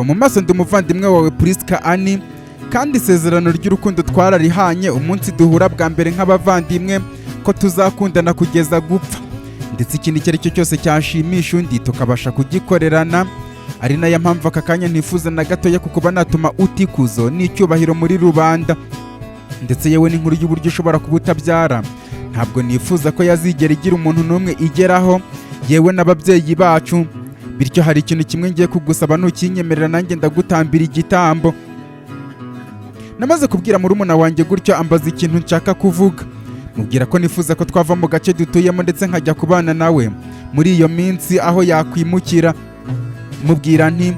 mu maso ndi umuvandimwe wawe Priska Annie, kandi isezerano ry'urukundo twararihanye umunsi duhura bwa mbere nk'abavandimwe ko tuzakundana kugeza gupfa, ndetse ikintu icyo ari cyo cyose cyashimisha undi tukabasha kugikorerana. Ari nayo mpamvu aka kanya ntifuza na gatoya kukuba natuma utikuzo n'icyubahiro muri rubanda, ndetse yewe n'inkuru y'uburyo ushobora kuba utabyara ntabwo nifuza ko yazigera igira umuntu n'umwe igeraho, yewe n'ababyeyi bacu. Bityo hari ikintu kimwe ngiye kugusaba, nukinyemerera nanjye ndagutambira igitambo. Namaze kubwira murumuna wanjye gutyo ambaza ikintu nshaka kuvuga, mubwira ko nifuza ko twava mu gace dutuyemo ndetse nkajya kubana nawe muri iyo minsi aho yakwimukira. Mubwira nti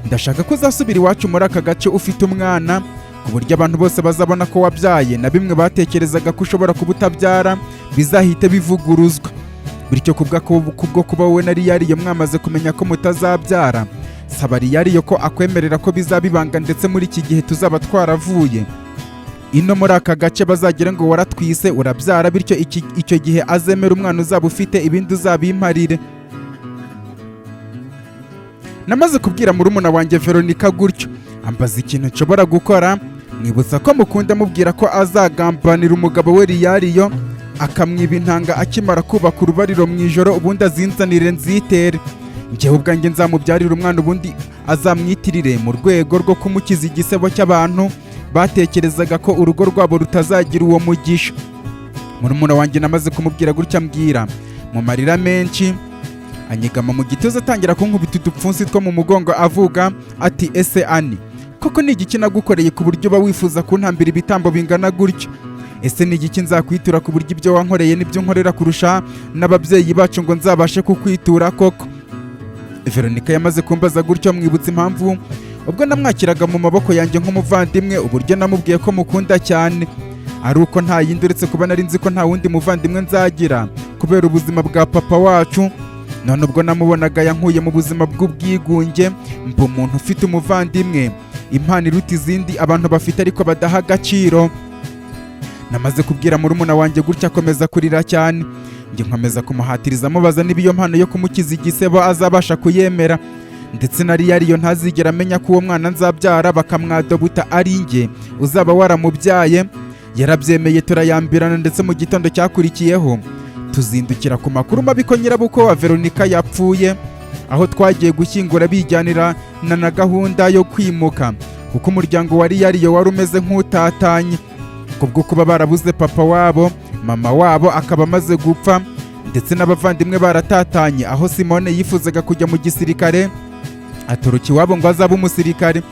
ndashaka ko uzasubira iwacu muri aka gace ufite umwana, ku buryo abantu bose bazabona ko wabyaye, na bimwe batekerezaga ko ushobora kuba utabyara bizahite bivuguruzwa. Bityo kubwo kuba wowe na Riyariyo mwamaze kumenya ko mutazabyara, saba Riyariyo ko akwemerera ko bizaba ibanga, ndetse muri iki gihe tuzaba twaravuye ino muri aka gace bazagira ngo waratwise urabyara, bityo icyo gihe azemera umwana uzaba ufite, ibindi uzabimparire. Namaze kubwira murumuna wanjye Veronica gutyo ambaza ikintu nshobora gukora, mwibutsa ko mukunda, mubwira ko azagambanira umugabo we Riyariyo akamwiba intanga akimara kubaka urubariro mu ijoro, ubundi azinzanire nzitere. Njyewe ubwanjye nzamubyarira umwana, ubundi azamwitirire mu rwego rwo kumukiza igisebo cy'abantu batekerezaga ko urugo rwabo rutazagira uwo mugisha. Murumuna wanjye namaze kumubwira gutya ambwira mu marira menshi, anyegama mu gituza atangira kunkubita udupfunsi two mu mugongo avuga ati ese Ani, koko ni igiki nagukoreye ku buryo uba wifuza kuntambira ibitambo bingana gutyo? Ese ni igiki nzakwitura ku buryo ibyo wankoreye n'ibyo nkorera kurusha n'ababyeyi bacu ngo nzabashe kukwitura koko? Veronica yamaze kumbaza gutyo mwibutsa impamvu ubwo namwakiraga mu maboko yanjye nk'umuvandimwe, uburyo namubwiye ko mukunda cyane, ari uko nta yindi uretse kuba nari nzi ko nta wundi muvandimwe nzagira kubera ubuzima bwa papa wacu. None ubwo namubonaga yankuye mu buzima bw'ubwigunge, mba umuntu ufite umuvandimwe, impano iruta izindi abantu bafite ariko badaha agaciro. Namaze kubwira murumuna wanjye gutya akomeza kurira cyane, njye nkomeza kumuhatiriza amubaza niba iyo mpano yo kumukiza igisebo azabasha kuyemera, ndetse na Riyariyo ntazigera amenya ko uwo mwana nzabyara bakamwadobuta ari njye uzaba waramubyaye. Yarabyemeye turayambirana, ndetse mu gitondo cyakurikiyeho tuzindukira ku makuru mabi ko nyirabukwe wa Veronica yapfuye, aho twagiye gushyingura bijyanira na gahunda yo kwimuka, kuko umuryango wa Riyariyo wari umeze nk'utatanye kubwo kuba barabuze papa wabo, mama wabo akaba amaze gupfa, ndetse n'abavandimwe baratatanye, aho Simone yifuzaga kujya mu gisirikare aturuka iwabo ngo azabe umusirikare.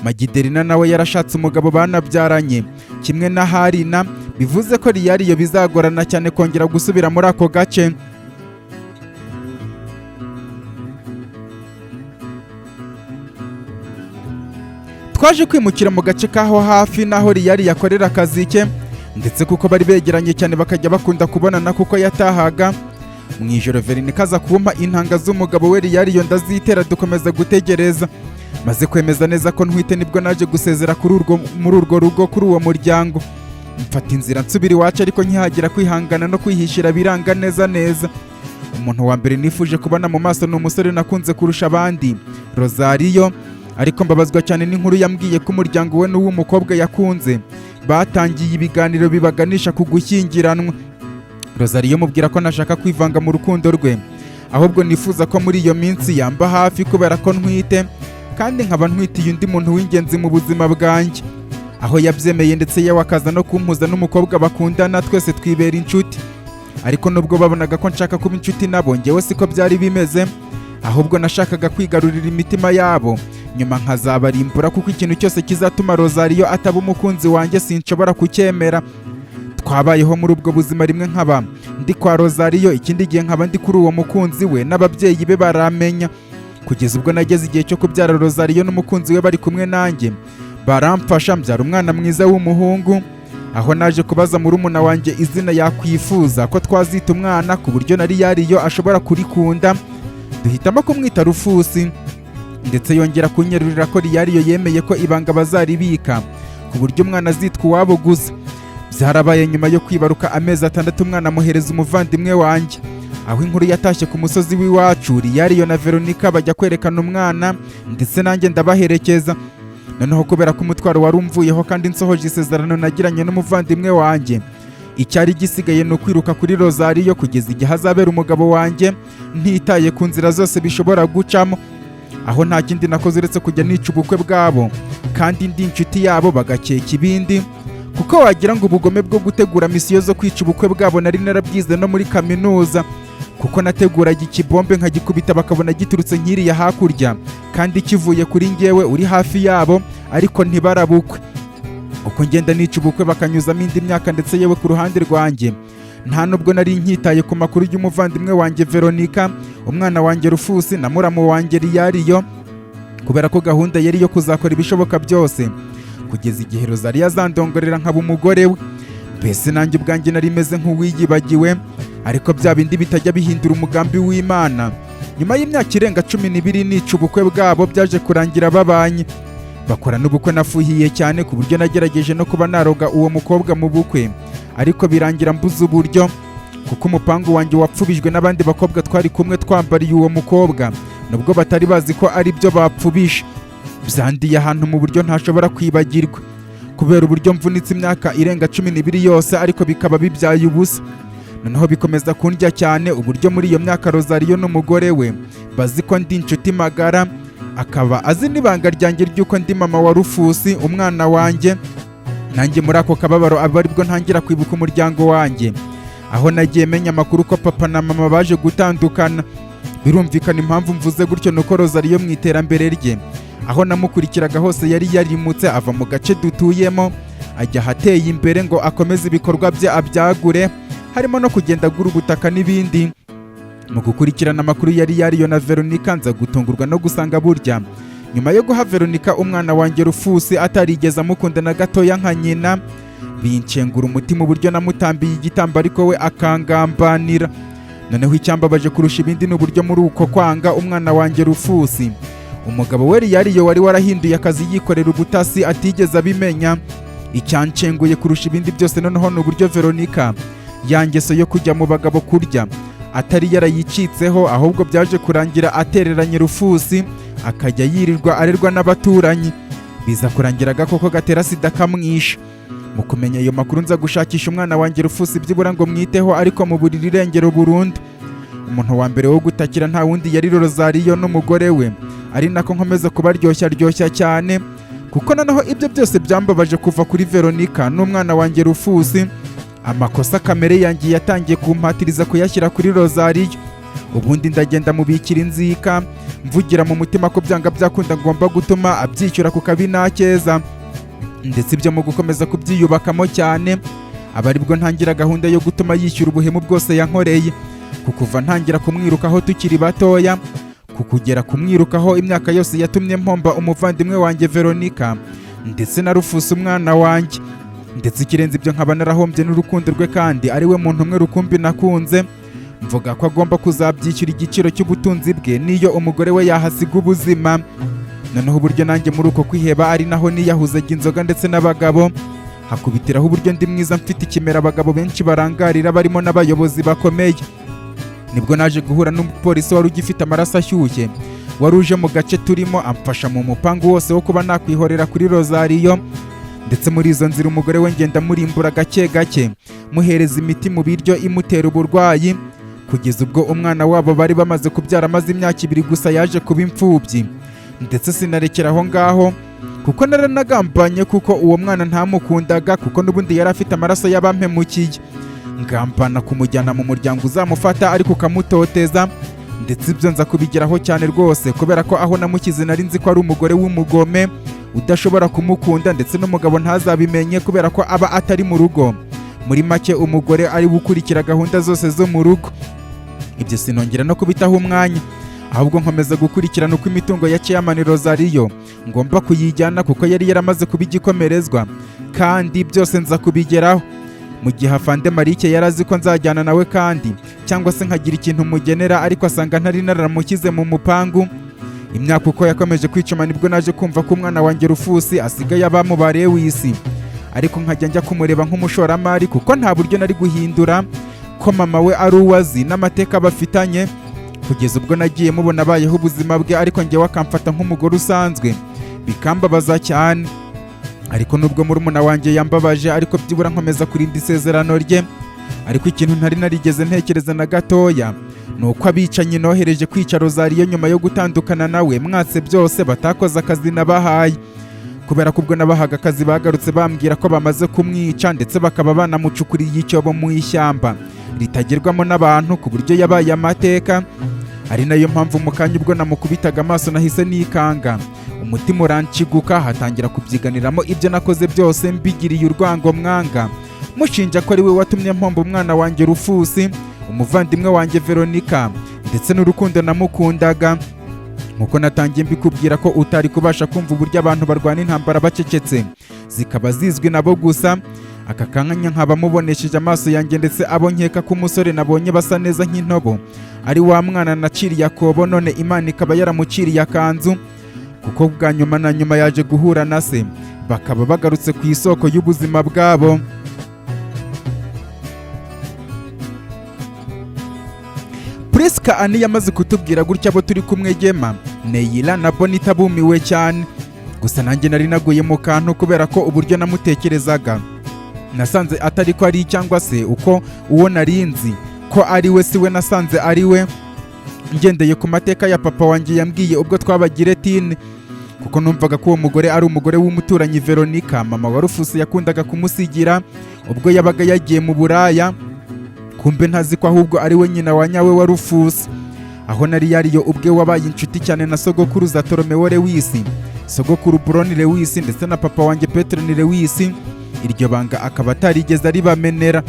Magiderina nawe yarashatse umugabo banabyaranye kimwe na Harina, bivuze ko Riyariyo bizagorana cyane kongera gusubira muri ako gace. Twaje kwimukira mu gace kaho hafi naho Riyariyo akorera akazi ke, ndetse kuko bari begeranye cyane bakajya bakunda kubonana kuko yatahaga mu ijoro. Veronica aza kumpa intanga z'umugabo we Riyariyo ndazitera, dukomeza gutegereza. Maze kwemeza neza ko ntwite nibwo naje gusezera muri urwo rugo kuri uwo muryango, mfata inzira nsubira iwacu, ariko nkihagera kwihangana no kwihishira biranga neza. Umuntu wa mbere nifuje kubona mu maso ni umusore nakunze kurusha abandi, Rosariyo, ariko mbabazwa cyane n'inkuru yambwiye ko umuryango we n'uw'umukobwa yakunze batangiye ibiganiro bibaganisha ku gushyingiranwa. Rosariyo mubwira ko nashaka kwivanga mu rukundo rwe, ahubwo nifuza ko muri iyo minsi yamba hafi kubera ko ntwite, kandi nkaba ntwitiye undi muntu w'ingenzi mu buzima bwanjye. Aho yabyemeye, ndetse yewe akaza no kumpuza n'umukobwa bakundana, twese twibera inshuti. Ariko nubwo babonaga ko nshaka kuba inshuti nabo, njyewe siko byari bimeze, ahubwo nashakaga kwigarurira imitima yabo nyuma nkazabarimbura, kuko ikintu cyose kizatuma Rosariyo ataba umukunzi wanjye sinshobora kucyemera. Twabayeho muri ubwo buzima, rimwe nkaba ndi kwa Rosariyo, ikindi gihe nkaba ndi kuri uwo mukunzi we n'ababyeyi be baramenya, kugeza ubwo nageze igihe cyo kubyara Rosariyo n'umukunzi we bari kumwe nanjye, baramfasha mbyara umwana mwiza w'umuhungu, aho naje kubaza murumuna wanjye izina yakwifuza ko twazita umwana ku buryo na Riyariyo ashobora kurikunda, duhitamo kumwita Rufusi, ndetse yongera kunyerurira ko Riyariyo yemeye ko ibanga bazaribika ku buryo umwana azitwa uwabo gusa. byarabaye nyuma yo kwibaruka amezi 6 umwana amuhereza umuvandimwe wanjye, aho inkuru yatashye ku musozi w'iwacu. Riyariyo na Veronika bajya kwerekana umwana ndetse nanjye ndabaherekeza. Noneho kubera ko umutwaro wari umvuyeho kandi nsohoje isezerano nagiranye n'umuvandimwe wanjye, icyari gisigaye ni ukwiruka kuri Rozariyo kugeza igihe azabera umugabo wanjye, ntitaye ku nzira zose bishobora gucamo. Aho nta kindi nakoze uretse kujya nica ubukwe bwabo, kandi ndi inshuti yabo bagakeka ibindi, kuko wagira ngo ubugome bwo gutegura misiyo zo kwica ubukwe bwabo nari narabyize no muri kaminuza, kuko nateguraga ikibombe nkagikubita bakabona giturutse nkiriya hakurya kandi kivuye kuri njyewe uri hafi yabo, ariko ntibarabukwe. Uko ngenda nica ubukwe bakanyuzamo indi myaka ndetse yewe ku ruhande rwanjye nta nubwo nari nkitaye ku makuru y'umuvandimwe wanjye Veronika, umwana wanjye Rufusi na muramu wanjye Riyariyo, kubera ko gahunda yari yo kuzakora ibishoboka byose kugeza igihe Rozariyo azandongorera nkaba umugore we. Mbese nanjye ubwanjye nari meze nk'uwiyibagiwe, ariko bya bindi bitajya bihindura umugambi w'Imana. Nyuma y'imyaka irenga 12 nica ubukwe bwabo, byaje kurangira babanye. Bakora n'ubukwe nafuhiye cyane ku buryo nagerageje no kuba naroga uwo mukobwa mu bukwe, ariko birangira mbuze uburyo, kuko umupangu wanjye wapfubijwe n'abandi bakobwa twari kumwe twambariye uwo mukobwa, nubwo batari bazi ko ari byo bapfubisha. Byandiye ahantu mu buryo ntashobora kwibagirwa, kubera uburyo mvunitse imyaka irenga 12 yose, ariko bikaba bibyaye ubusa. Noneho bikomeza kundya cyane uburyo muri iyo myaka Rozariyo n'umugore we bazi ko ndi inshuti magara, akaba azi n'ibanga ryanjye ry'uko ndi mama wa Rufusi umwana wanjye. Nanjye muri ako kababaro aba aribwo ntangira kwibuka umuryango wanjye, aho nagiye menya amakuru ko papa na mama baje gutandukana. Birumvikana impamvu mvuze gutyo nuko Rozariyo mu iterambere rye, aho namukurikiraga hose yari yarimutse ava mu gace dutuyemo ajya ahateye imbere ngo akomeze ibikorwa bye abyagure, harimo no kugenda agura ubutaka n'ibindi. Mu gukurikirana amakuru ya Riyariyo na Veronika nza gutungurwa no gusanga burya nyuma yo guha Veronika umwana wanjye Rufusi atarigeze amukunda na gatoya nka nyina, bincengura umutima uburyo namutambiye igitambo ariko we akangambanira. Noneho icyambabaje kurusha ibindi n'uburyo muri uko kwanga umwana wanjye Rufusi, umugabo we Riyariyo wari warahinduye akazi yikorera ubutasi atigeze abimenya. Icyancenguye kurusha ibindi byose noneho ni uburyo Veronika yangeso yo kujya mu bagabo kurya atari yarayicitseho, ahubwo byaje kurangira atereranye Rufusi akajya yirirwa arerwa n'abaturanyi, biza kurangira agakoko gatera sida kamwisha. Mu kumenya ayo makuru nza gushakisha umwana wanjye Rufusi byibura ngo mwiteho, ariko mu buriri irengero burundu. Umuntu wa mbere wo gutakira nta wundi yari Rozariyo n'umugore we, ari nako nkomeza kubaryoshya cyane, kuko noneho ibyo byose byambabaje kuva kuri Veronika n'umwana wanjye Rufusi. Amakosa kamere yanjye yatangiye kumpatiriza kuyashyira kuri Rozariyo. Ubundi ndagenda mubikira inzika, mvugira mu mutima ko byanga byakunda ngomba gutuma abyishyura ku kabi nakeza, ndetse ibyo mu gukomeza kubyiyubakamo cyane aba aribwo ntangira gahunda yo gutuma yishyura ubuhemu bwose yankoreye, kukuva ntangira kumwirukaho tukiri batoya, kukugera kumwirukaho imyaka yose yatumye mpomba umuvandimwe wanjye Veronika ndetse na Rufusi umwana wanjye. Ndetse ikirenze ibyo nkaba narahombye n'urukundo rwe, kandi ari we muntu umwe rukumbi nakunze. Mvuga ko agomba kuzabyishyura igiciro cy'ubutunzi bwe n'iyo umugore we yahasiga ubuzima. Noneho uburyo nanjye muri uko kwiheba ari naho niyahuzaga inzoga ndetse n'abagabo, hakubitiraho uburyo ndi mwiza mfite ikimera abagabo benshi barangarira barimo n'abayobozi bakomeye. Nibwo naje guhura n'umupolisi wari ugifite amaraso ashyushye, wari uje mu gace turimo amfasha mu mupangu wose wo kuba nakwihorera kuri Rozariyo. Ndetse muri izo nzira umugore we ngenda murimbura gake gake, muhereza imiti mu biryo imutera uburwayi, kugeza ubwo umwana wabo bari bamaze kubyara amaze imyaka 2 gusa yaje kuba imfubyi. Ndetse sinarekera aho ngaho, kuko naranagambanye kuko uwo mwana ntamukundaga, kuko n'ubundi yari afite amaraso y'abampemukiye. Ngambana kumujyana mu muryango uzamufata ariko ukamutoteza, ndetse ibyo nza kubigeraho cyane rwose, kubera ko aho namukize nari nzi ko ari umugore w'umugome udashobora kumukunda, ndetse n'umugabo ntazabimenye kubera ko aba atari mu rugo. Muri make umugore ari gukurikira gahunda zose zo mu rugo. Ibyo sinongera no kubitaho umwanya, ahubwo nkomeza gukurikirana uko imitungo ya Chairman Rozariyo ngomba kuyijyana, kuko yari yaramaze kubigikomerezwa, kandi byose nza kubigeraho. Mu gihe Afande Marike yarazi ko nzajyana nawe kandi cyangwa se nkagira ikintu mugenera, ariko asanga ntari naramukize mu mupangu. Imyaka uko yakomeje kwicuma nibwo naje kumva ko umwana wanjye Rufusi asigaye aba mu Barewisi, ariko nkajya njya kumureba nk'umushoramari kuko nta buryo nari guhindura ko mama we ari uwazi n'amateka bafitanye, kugeza ubwo nagiye mubona abayeho ubuzima bwe ariko njyewe akamfata nk'umugore usanzwe, bikambabaza cyane. Ariko nubwo murumuna wanjye yambabaje ariko byibura nkomeza kurinda isezerano rye. Ariko ikintu ntari narigeze ntekereza na gatoya ni uko abicanyi nohereje kwica Rozariyo nyuma yo gutandukana nawe mwatse byose batakoze akazi nabahaye, kubera ko ubwo nabahaga akazi bagarutse bambwira ko bamaze kumwica ndetse bakaba banamucukuriye icyobo mu ishyamba ritagerwamo n'abantu ku buryo yabaye amateka. Ari nayo mpamvu mu kanya ubwo namukubitaga amaso nahise nikanga, umutima uranciguka, hatangira kubyiganiramo ibyo nakoze byose mbigiriye urwango mwanga, mushinja ko ari we watumye mpomba umwana wanjye Rufusi, umuvandimwe wanjye Veronica, ndetse n'urukundo namukundaga. Nkuko natangiye mbikubwira ko utari kubasha kumva uburyo abantu barwana intambara bacecetse zikaba zizwi nabo gusa, aka kanya nkaba mubonesheje amaso yanjye ndetse abo nkeka ko umusore nabonye basa neza nk'intobo ari wa mwana naciriye akobo, none Imana ikaba yaramuciriye akanzu, kuko bwa nyuma na nyuma yaje guhura na se, bakaba bagarutse ku isoko y'ubuzima bwabo. Priska Annie yamaze kutubwira gutya abo turi kumwe Gema, Neyila na Bonita bumiwe cyane, gusa nanjye nari naguye mu kantu kubera ko uburyo namutekerezaga nasanze atari ko ari cyangwa se uko uwo narinzi ko ari we si we nasanze ari we, ngendeye ku mateka ya papa wanjye yambwiye ubwo twabagira tine, kuko numvaga ko uwo mugore ari umugore w'umuturanyi Veronica mama wa Rufusi yakundaga kumusigira ubwo yabaga yagiye mu buraya, kumbe ntazi ko ahubwo ari we nyina wa nyawe wa Rufusi. Aho nari yariyo ubwe wabaye inshuti cyane na sogokuru za Toromeo Lewisi, sogokuru Broni Lewisi ndetse na papa wanjye Petrini Lewisi, iryo banga akaba atarigeze aribamenera,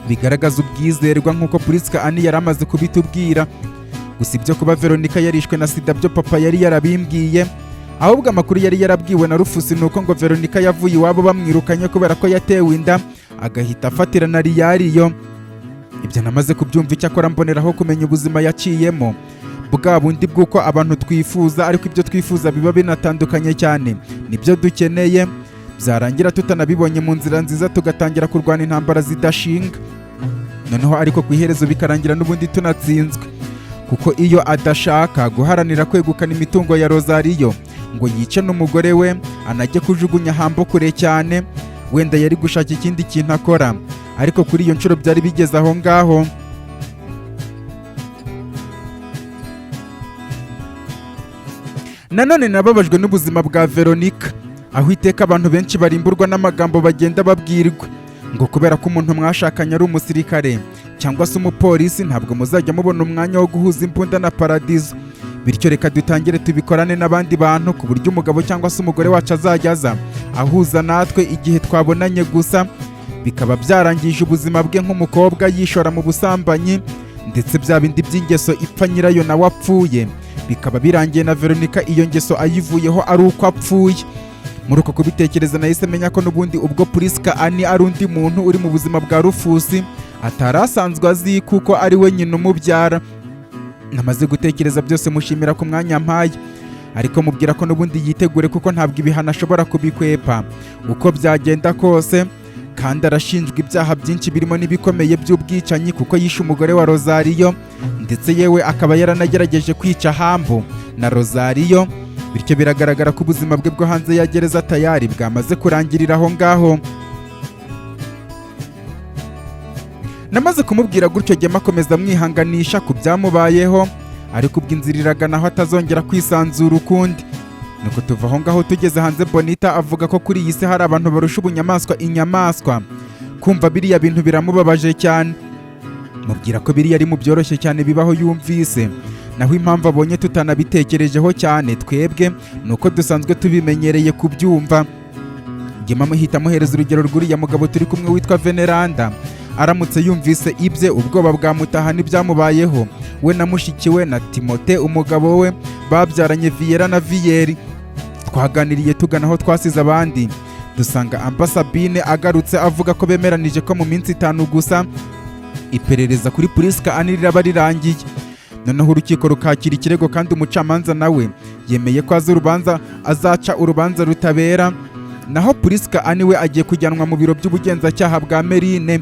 bigaragaza ubwizerwa nk'uko Priska Annie yari amaze kubitubwira. Gusa ibyo kuba Veronica yarishwe na sida byo papa yari yarabimbwiye, ahubwo amakuru yari yarabwiwe na Rufusi nuko ngo Veronica yavuye iwabo bamwirukanye kubera ko yatewe inda agahita afatira na Riyariyo. Ibyo namaze kubyumva icyakora mboneraho kumenya ubuzima yaciyemo, bwa bundi bw'uko abantu twifuza ariko ibyo twifuza biba binatandukanye cyane nibyo dukeneye, byarangira tutanabibonye mu nzira nziza tugatangira kurwana intambara zidashinga, noneho ariko ku iherezo bikarangira n'ubundi tunatsinzwe, kuko iyo adashaka guharanira kwegukana imitungo ya Rozariyo ngo yice n'umugore we anajye kujugunya hambo kure cyane, wenda yari gushaka ikindi kintu akora, ariko kuri iyo nshuro byari bigeze aho ngaho. Nanone nababajwe n'ubuzima bwa Veronica, aho iteka abantu benshi barimburwa n'amagambo bagenda babwirwa ngo kubera ko umuntu mwashakanye ari umusirikare cyangwa se umupolisi ntabwo muzajya mubona umwanya wo guhuza imbunda na paradizo, bityo reka dutangire tubikorane n'abandi bantu ku buryo umugabo cyangwa se umugore wacu azajya aza ahuza natwe igihe twabonanye gusa. Bikaba byarangije ubuzima bwe nk'umukobwa yishora mu busambanyi, ndetse bya bindi by'ingeso ipfa nyirayo nawe apfuye, bikaba birangiye na Veronica iyo ngeso ayivuyeho ari uko apfuye. Muri uko kubitekereza nahise menya ko n'ubundi ubwo Priska Annie ari undi muntu uri mu buzima bwa Rufusi atari asanzwe azi kuko ari we nyina umubyara. Namaze gutekereza byose mushimira ku mwanya mpaye, ariko mubwira ko n'ubundi yitegure kuko ntabwo ibihano ashobora kubikwepa uko byagenda kose, kandi arashinjwa ibyaha byinshi birimo n'ibikomeye by'ubwicanyi kuko yishe umugore wa Rozariyo, ndetse yewe akaba yaranagerageje kwica Hambo na Rozariyo, bityo biragaragara ko ubuzima bwe bwo hanze ya gereza tayari bwamaze kurangirira aho ngaho. Namaze kumubwira gutyo Gema akomeza amwihanganisha ku byamubayeho, ariko ubwo inzira iragana aho atazongera kwisanzura ukundi. Nuko tuva aho ngaho tugeze hanze, Bonita avuga ko kuri iyi si hari abantu barusha ubunyamaswa inyamaswa. Kumva biriya bintu biramubabaje cyane, mubwira ko biriya ari mu byoroshye cyane bibaho yumvise, naho impamvu abonye tutanabitekerejeho cyane twebwe nuko dusanzwe tubimenyereye kubyumva. Gema muhita amuhereza urugero rw'uriya mugabo turi kumwe witwa Veneranda, aramutse yumvise ibye ubwoba bwamutaha n'ibyamubayeho we na mushiki we na Timote umugabo we babyaranye Viera na Vieri. Twaganiriye tugana aho twasize abandi, dusanga Ambasabine agarutse avuga ko bemeranije ko mu minsi 5 gusa iperereza kuri Priska Annie riraba rirangiye. Noneho urukiko rukakira ikirego kandi umucamanza nawe yemeye ko azaca urubanza rutabera, naho Priska Anne we agiye kujyanwa mu biro by'ubugenzacyaha bwa Merine.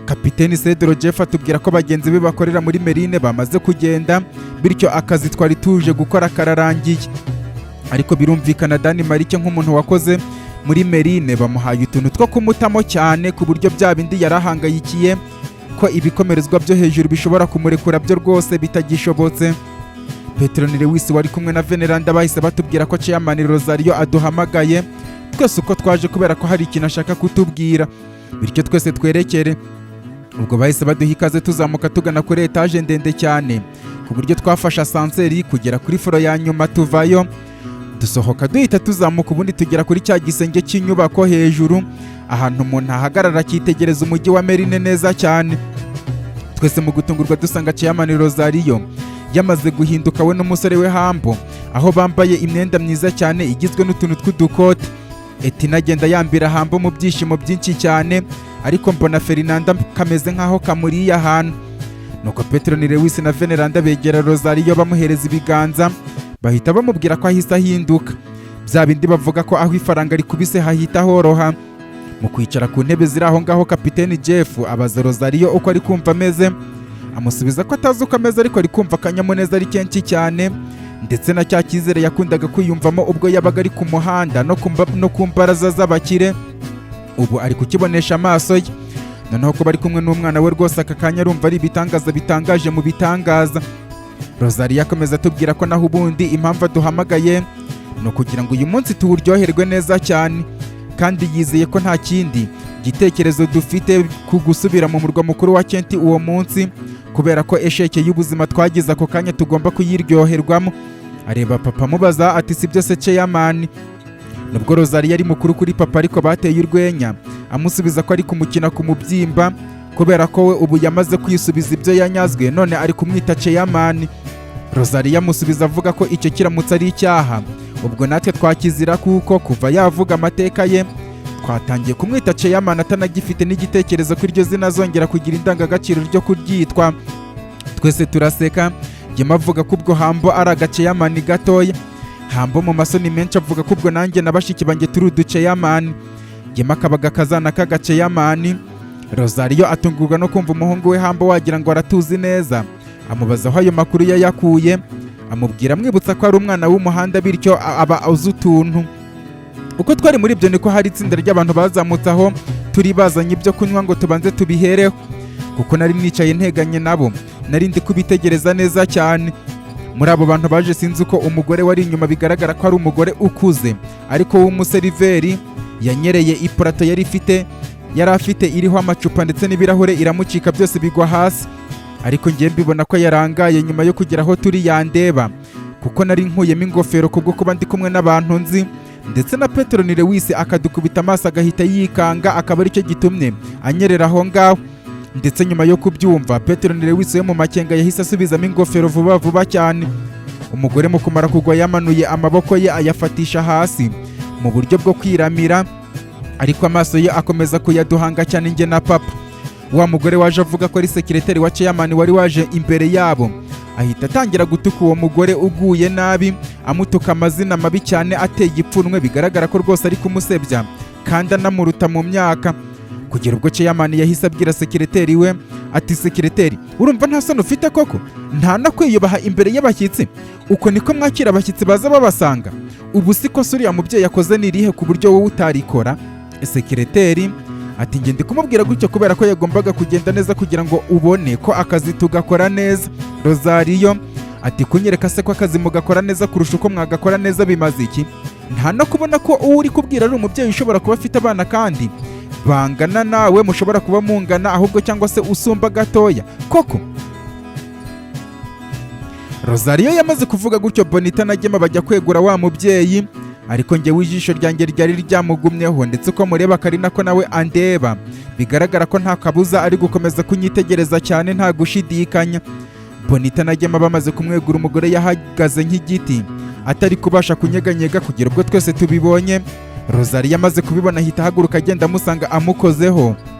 Kapiteni Cedro Jeff atubwira ko bagenzi be bakorera muri Merine bamaze kugenda, bityo akazi twari tuje gukora kararangiye. Ariko birumvikana Dani Marike nk'umuntu wakoze muri Merine bamuhaye utuntu two kumutamo cyane ku buryo bya bindi yarahangayikiye ko ibikomerezwa byo hejuru bishobora kumurekura byo rwose bitagishobotse. Petronile Lewis wari kumwe na Veneranda bahise batubwira ko Chairman Rosario aduhamagaye twese uko twaje kubera ko hari ikintu ashaka kutubwira, bityo twese twerekere. Ubwo bahise baduha ikaze tuzamuka tugana kuri etaje ndende cyane ku buryo twafashe asanseri kugera kuri foro ya nyuma, tuvayo dusohoka duhita tuzamuka ubundi tugera kuri cya gisenge cy'inyubako hejuru, ahantu umuntu ahagarara akitegereza umujyi wa Merine neza cyane. Twese mu gutungurwa dusanga Chairman Rosario yamaze guhinduka we n'umusore we Hambo, aho bambaye imyenda myiza cyane igizwe n'utuntu tw'udukote. Etina agenda yambira Hambo mu byishimo byinshi cyane, ariko mbona Fernanda kameze nk'aho kamuriye ahantu. Nuko Petronile Lewis na Veneranda begera Rosario bamuhereza ibiganza, bahita bamubwira ko ahise ahinduka. Bya bindi bavuga ko aho ifaranga rikubise hahita horoha. Mu kwicara ku ntebe ziri aho ngaho, Kapiteni Jeff abaza Rosario uko ari kumva ameze, amusubiza ko atazi uko ameze ariko ari kumva akanyamuneza ari kenshi cyane, ndetse na cya cyizere yakundaga kwiyumvamo ubwo yabaga ari ku muhanda no ku mbaraza z'abakire, ubu ari kukibonesha amaso ye. Noneho ko bari kumwe n'umwana we rwose aka kanya arumva ari ibitangaza bitangaje mu bitangaza. Rosario akomeza atubwira ko naho ubundi impamvu aduhamagaye ni ukugira ngo uyu munsi tuwuryoherwe neza cyane, kandi yizeye ko nta kindi gitekerezo dufite ku gusubira mu murwa mukuru wa Kenti uwo munsi, kubera ko esheke y'ubuzima twagize ako kanya tugomba kuyiryoherwamo. Areba papa amubaza ati si byose Chairman? Nubwo Rosario ari mukuru kuri papa ariko bateye urwenya, amusubiza ko ari kumukina ku mubyimba kubera ko we ubu yamaze kwisubiza ibyo yanyazwe, none ari kumwita Chairman. Rosario amusubiza avuga ko icyo kiramutse ari icyaha ubwo natwe twakizira, kuko kuva yavuga amateka ye twatangiye kumwita Chairman atanagifite n'igitekerezo ko iryo zina zongera kugira indangagaciro ryo kuryitwa. Twese turaseka, Gema avuga ko ubwo Hambo ari agaChairman gatoya. Hambo mu masoni menshi avuga ko ubwo nanjye na bashiki banjye turi uduChairman. Gema akabaga kazana k'agaChairman. Rosario atungurwa no kumva umuhungu we Hambo wagira ngo aratuzi neza, amubaza aho ayo makuru yayakuye, amubwira amwibutsa ko ari umwana w'umuhanda bityo aba azi utuntu. Uko twari muri ibyo niko hari itsinda ry'abantu bazamutse aho turi bazanye ibyo kunywa ngo tubanze tubihereho. Kuko nari nicaye nteganye nabo, nari ndi kubitegereza neza cyane. Muri abo bantu baje sinzi uko umugore wari inyuma bigaragara ko ari umugore ukuze ariko w'umuseriveri yanyereye ipurato yari afite iriho amacupa ndetse n'ibirahure iramucika byose bigwa hasi. Ariko ngiye mbibona ko yarangaye nyuma yo kugera aho turi yandeba, kuko nari nkuyemo ingofero kubwo kuba ndi kumwe n'abantu nzi, ndetse na Petronile Lewis akadukubita amaso agahita yikanga, akaba aricyo gitumye anyerera aho ngaho. Ndetse nyuma yo kubyumva Petronile Lewis yo mu makenga yahise asubizamo ingofero vuba vuba cyane. Umugore mu kumara kugwa yamanuye amaboko ye ayafatisha hasi mu buryo bwo kwiramira, ariko amaso ye akomeza kuyaduhanga cyane njye na papa. Wa mugore waje avuga ko ari sekreteri wa Chairman wari waje imbere yabo ahita atangira gutuka uwo mugore uguye nabi, amutuka amazina mabi cyane ateye ipfunwe, bigaragara ko rwose ari kumusebya kandi anamuruta mu myaka. Kugera ubwo Chairman yahise abwira sekreteri we ati, sekreteri urumva nta soni ufite koko? Nta no kwiyubaha imbere y'abashyitsi? Uko niko mwakira abashyitsi baza babasanga? Ubu siko uriya mubyeyi yakoze nirihe ku buryo wowe utarikora? Sekreteri ati, njye ndi kumubwira gutyo kubera ko yagombaga kugenda neza kugira ngo ubone ko akazi tugakora neza. Rosario ati, kunyereka se ko akazi mugakora neza kurusha uko mwagakora neza bimaze iki? Nta no kubona ko uwo uri kubwira ari umubyeyi ushobora kuba afite abana kandi bangana nawe, mushobora kuba mungana ahubwo cyangwa se usumba gatoya koko? Rosario yamaze kuvuga gutyo Bonita na Gema bajya kwegura wa mubyeyi, ariko njyewe ijisho ryanjye ryari ryamugumyeho, ndetse uko mureba akari nako nawe andeba. Bigaragara ko nta kabuza ari gukomeza kunyitegereza cyane nta gushidikanya. Bonita na Gema bamaze kumwegura, umugore yahagaze nk'igiti atari kubasha kunyeganyega kugira ubwo twese tubibonye. Rosario amaze kubibona ahita ahaguruka agenda amusanga amukozeho.